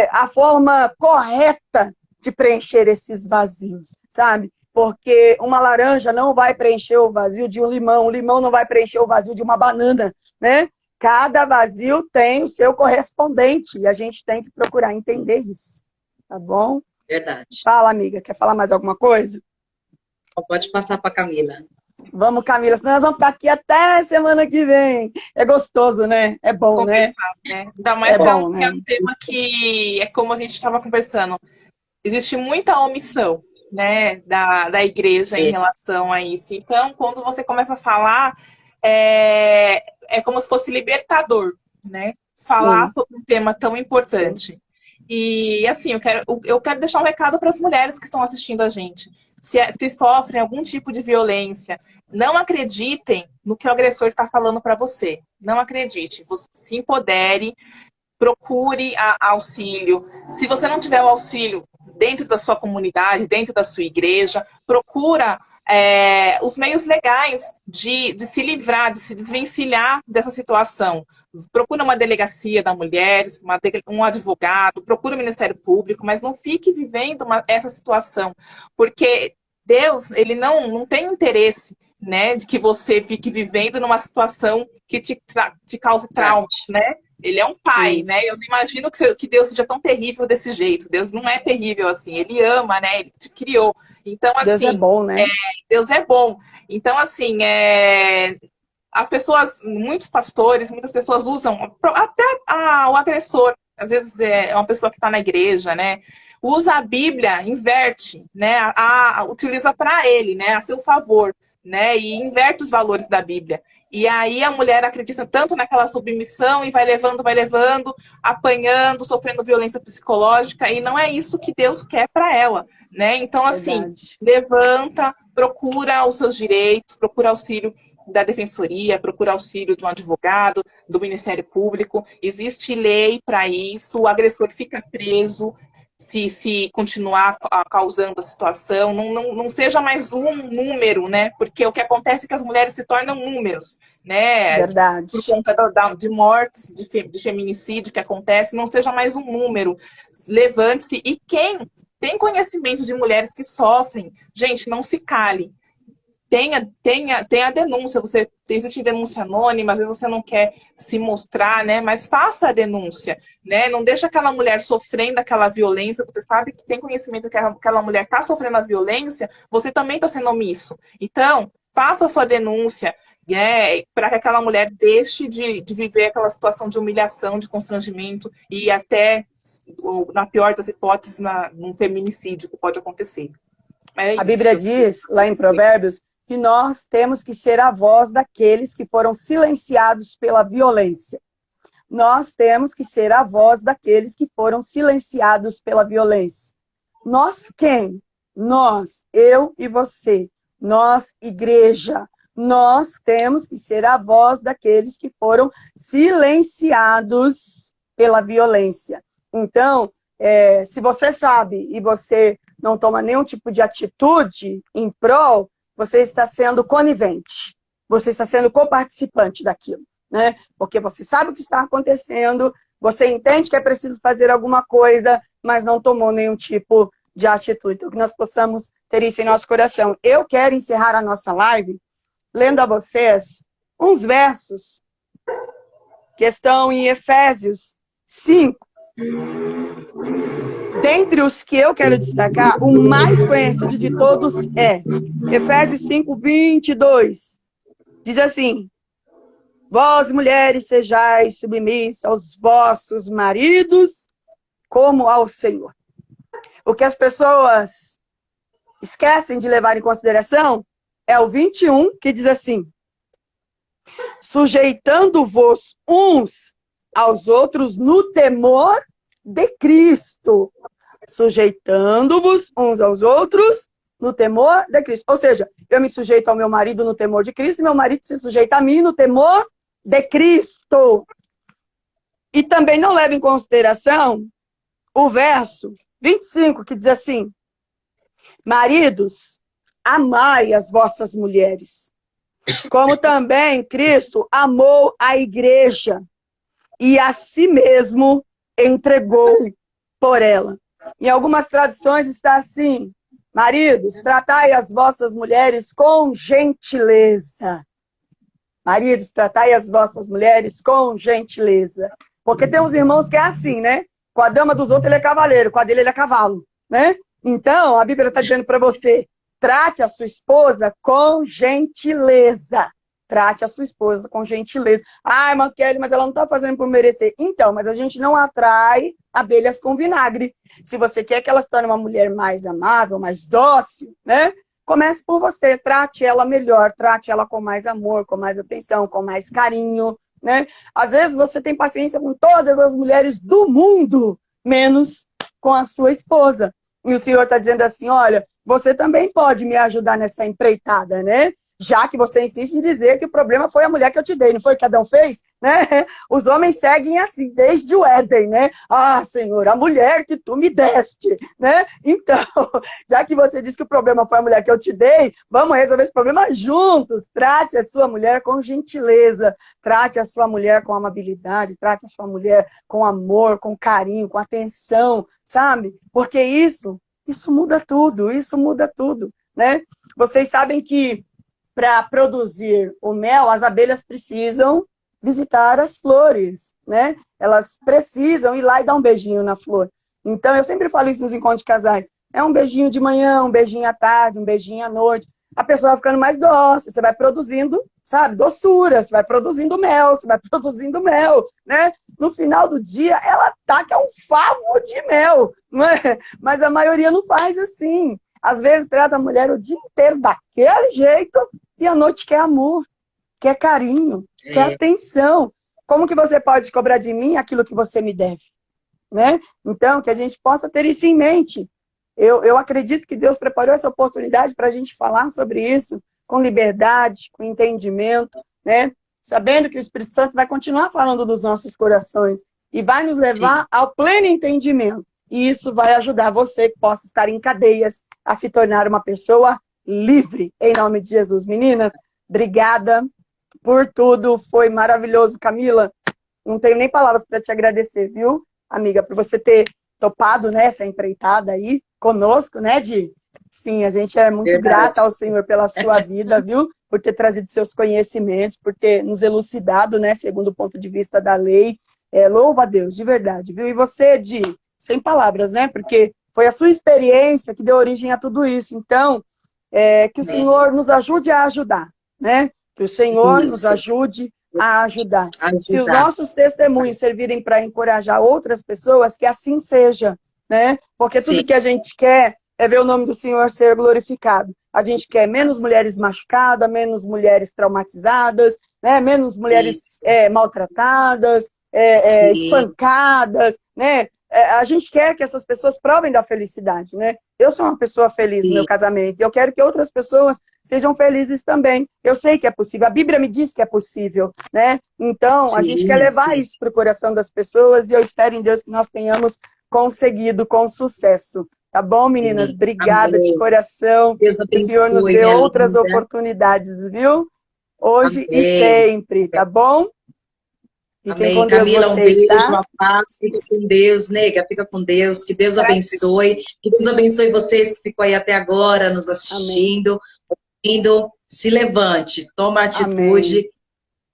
a forma correta de preencher esses vazios, sabe? porque uma laranja não vai preencher o vazio de um limão não vai preencher o vazio de uma banana, né? Cada vazio tem o seu correspondente e a gente tem que procurar entender isso, tá bom? Verdade. Fala, amiga, quer falar mais alguma coisa? Pode passar para Camila. Vamos, Camila, senão nós vamos ficar aqui até semana que vem. É gostoso, né? É bom, Conversar, né? Ainda mais É bom, que é né? um tema que é como a gente estava conversando. Existe muita omissão, né, da igreja em relação a isso. Então, quando você começa a falar, é como se fosse libertador, né? Falar Sim. sobre um tema tão importante. Sim. E, assim, eu quero deixar um recado para as mulheres que estão assistindo a gente. Se sofrem algum tipo de violência, não acreditem no que o agressor está falando para você. Não acredite. Você se empodere, procure auxílio. Se você não tiver o auxílio dentro da sua comunidade, dentro da sua igreja, procura os meios legais de se livrar, de se desvencilhar dessa situação. Procura uma delegacia da mulher, um advogado, procura o Ministério Público, mas não fique vivendo essa situação, porque Deus, ele não tem interesse, né, de que você fique vivendo numa situação que te cause trauma, né? Ele é um pai, Isso. né? Eu não imagino que Deus seja tão terrível desse jeito. Deus não é terrível assim. Ele ama, né? Ele te criou. Então, assim... Deus é bom, né? Deus é bom. Então, assim, as pessoas, muitos pastores, muitas pessoas usam, até o agressor, às vezes é uma pessoa que está na igreja, né? Usa a Bíblia, inverte, né? Utiliza para ele, né? A seu favor, né? E inverte os valores da Bíblia. E aí a mulher acredita tanto naquela submissão e vai levando, apanhando, sofrendo violência psicológica, e não é isso que Deus quer para ela, né? Então, assim, Verdade. levanta, procura os seus direitos, procura auxílio da defensoria, procura auxílio de um advogado, do Ministério Público. Existe lei para isso, o agressor fica preso se continuar causando a situação, não seja mais um número, né? Porque o que acontece é que as mulheres se tornam números, né? Verdade. Por conta de mortes, de feminicídio que acontece, não seja mais um número. Levante-se. E quem tem conhecimento de mulheres que sofrem, gente, não se cale. Tenha denúncia. Existe denúncia anônima, às vezes você não quer se mostrar, né? Mas faça a denúncia, né? Não deixa aquela mulher sofrendo aquela violência. Você sabe que tem conhecimento que aquela mulher está sofrendo a violência, você também está sendo omisso. Então, faça a sua denúncia, né? Para que aquela mulher deixe de viver aquela situação de humilhação, de constrangimento e até, na pior das hipóteses, num feminicídio que pode acontecer. A Bíblia diz, lá em Provérbios, que nós temos que ser a voz daqueles que foram silenciados pela violência. Nós temos que ser a voz daqueles que foram silenciados pela violência. Nós quem? Nós, eu e você. Nós, igreja. Nós temos que ser a voz daqueles que foram silenciados pela violência. Então, se você sabe e você não toma nenhum tipo de atitude em prol, você está sendo conivente, você está sendo coparticipante daquilo, né? Porque você sabe o que está acontecendo, você entende que é preciso fazer alguma coisa, mas não tomou nenhum tipo de atitude. Então, que nós possamos ter isso em nosso coração. Eu quero encerrar a nossa live lendo a vocês uns versos que estão em Efésios 5. Dentre os que eu quero destacar, o mais conhecido de todos é Efésios 5, 22. Diz assim: vós, mulheres, sejais submissas aos vossos maridos como ao Senhor. O que as pessoas esquecem de levar em consideração é o 21, que diz assim: sujeitando-vos uns aos outros no temor de Cristo. Sujeitando-vos uns aos outros no temor de Cristo. Ou seja, eu me sujeito ao meu marido no temor de Cristo e meu marido se sujeita a mim no temor de Cristo. E também não leva em consideração o verso 25, que diz assim: maridos, amai as vossas mulheres, como também Cristo amou a igreja e a si mesmo entregou por ela. Em algumas traduções está assim: Maridos, tratai as vossas mulheres com gentileza. Maridos, tratai as vossas mulheres com gentileza. Porque tem uns irmãos que é assim, né? Com a dama dos outros ele é cavaleiro, com a dele ele é cavalo, né? Então, a Bíblia está dizendo para você, trate a sua esposa com gentileza. Trate a sua esposa com gentileza. Ah, irmã Kelly, mas ela não está fazendo por merecer. Então, mas a gente não atrai abelhas com vinagre. Se você quer que ela se torne uma mulher mais amável, mais dócil, né? Comece por você, trate ela melhor, trate ela com mais amor, com mais atenção, com mais carinho, né? Às vezes você tem paciência com todas as mulheres do mundo, menos com a sua esposa. E o Senhor está dizendo assim, olha, você também pode me ajudar nessa empreitada, né? Já que você insiste em dizer que o problema foi a mulher que eu te dei, não foi o que Adão fez? Né? Os homens seguem assim, desde o Éden, né? Ah, Senhor, a mulher que tu me deste, né? Então, já que você disse que o problema foi a mulher que eu te dei, vamos resolver esse problema juntos. Trate a sua mulher com gentileza, trate a sua mulher com amabilidade, trate a sua mulher com amor, com carinho, com atenção, sabe? Porque isso muda tudo, né? Vocês sabem que para produzir o mel, as abelhas precisam visitar as flores, né? Elas precisam ir lá e dar um beijinho na flor. Então, eu sempre falo isso nos encontros de casais. É um beijinho de manhã, um beijinho à tarde, um beijinho à noite. A pessoa vai ficando mais dócil, você vai produzindo, sabe, doçura, você vai produzindo mel, né? No final do dia, ela taca um favo de mel, não é? Mas a maioria não faz assim. Às vezes trata a mulher o dia inteiro daquele jeito e à noite quer amor, quer carinho, quer atenção. Como que você pode cobrar de mim aquilo que você me deve? Né? Então, que a gente possa ter isso em mente. Eu acredito que Deus preparou essa oportunidade para a gente falar sobre isso com liberdade, com entendimento, né? Sabendo que o Espírito Santo vai continuar falando dos nossos corações e vai nos levar ao pleno entendimento. E isso vai ajudar você que possa estar em cadeias a se tornar uma pessoa livre, em nome de Jesus. Meninas, obrigada por tudo, foi maravilhoso. Camila, não tenho nem palavras para te agradecer, viu, amiga, por você ter topado, né, essa empreitada aí conosco, né, Di? Sim, a gente é muito grata ao Senhor pela sua vida, viu, por ter trazido seus conhecimentos, por ter nos elucidado, né, segundo o ponto de vista da lei. Louva a Deus, de verdade, viu? E você, Di, sem palavras, né? Porque foi a sua experiência que deu origem a tudo isso. Então, que o Senhor nos ajude a ajudar, né? Que o Senhor nos ajude a ajudar. Se os nossos testemunhos servirem para encorajar outras pessoas, que assim seja, né? Porque tudo que a gente quer é ver o nome do Senhor ser glorificado. A gente quer menos mulheres machucadas, menos mulheres traumatizadas, né? Menos mulheres maltratadas, espancadas, né? A gente quer que essas pessoas provem da felicidade, né? Eu sou uma pessoa feliz no meu casamento, eu quero que outras pessoas sejam felizes também. Eu sei que é possível, a Bíblia me diz que é possível, né? Então, a gente quer levar isso para o coração das pessoas e eu espero em Deus que nós tenhamos conseguido com sucesso. Tá bom, meninas? Obrigada de coração. Deus abençoe, o Senhor nos dê outras oportunidades, viu? Hoje e sempre, tá bom? Fiquem com Deus. Camila, um beijo, uma paz, fica com Deus, nega, fica com Deus, que Deus abençoe, que Deus abençoe vocês que ficou aí até agora, nos assistindo, ouvindo, se levante, toma atitude, Amém.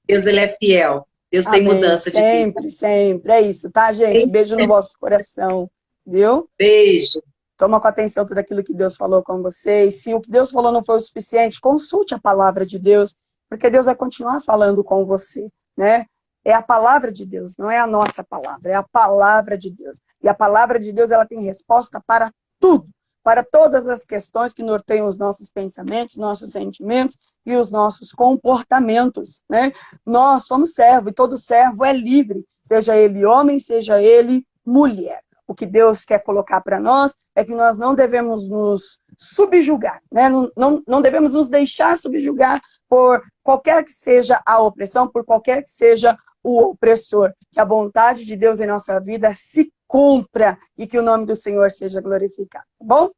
Deus ele é fiel, Deus Amém. Tem mudança de vida. Sempre, é isso, tá, gente? Beijo no vosso coração, viu? Beijo. Toma com atenção tudo aquilo que Deus falou com vocês, se o que Deus falou não foi o suficiente, consulte a palavra de Deus, porque Deus vai continuar falando com você, né? É a palavra de Deus, não é a nossa palavra, é a palavra de Deus. E a palavra de Deus, ela tem resposta para tudo, para todas as questões que norteiam os nossos pensamentos, nossos sentimentos e os nossos comportamentos, né? Nós somos servos e todo servo é livre, seja ele homem, seja ele mulher. O que Deus quer colocar para nós é que nós não devemos nos subjugar, né? Não devemos nos deixar subjugar por qualquer que seja a opressão, por qualquer que seja o opressor. Que a vontade de Deus em nossa vida se cumpra e que o nome do Senhor seja glorificado. Tá bom?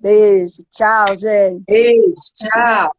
Beijo. Tchau, gente. Beijo. Tchau.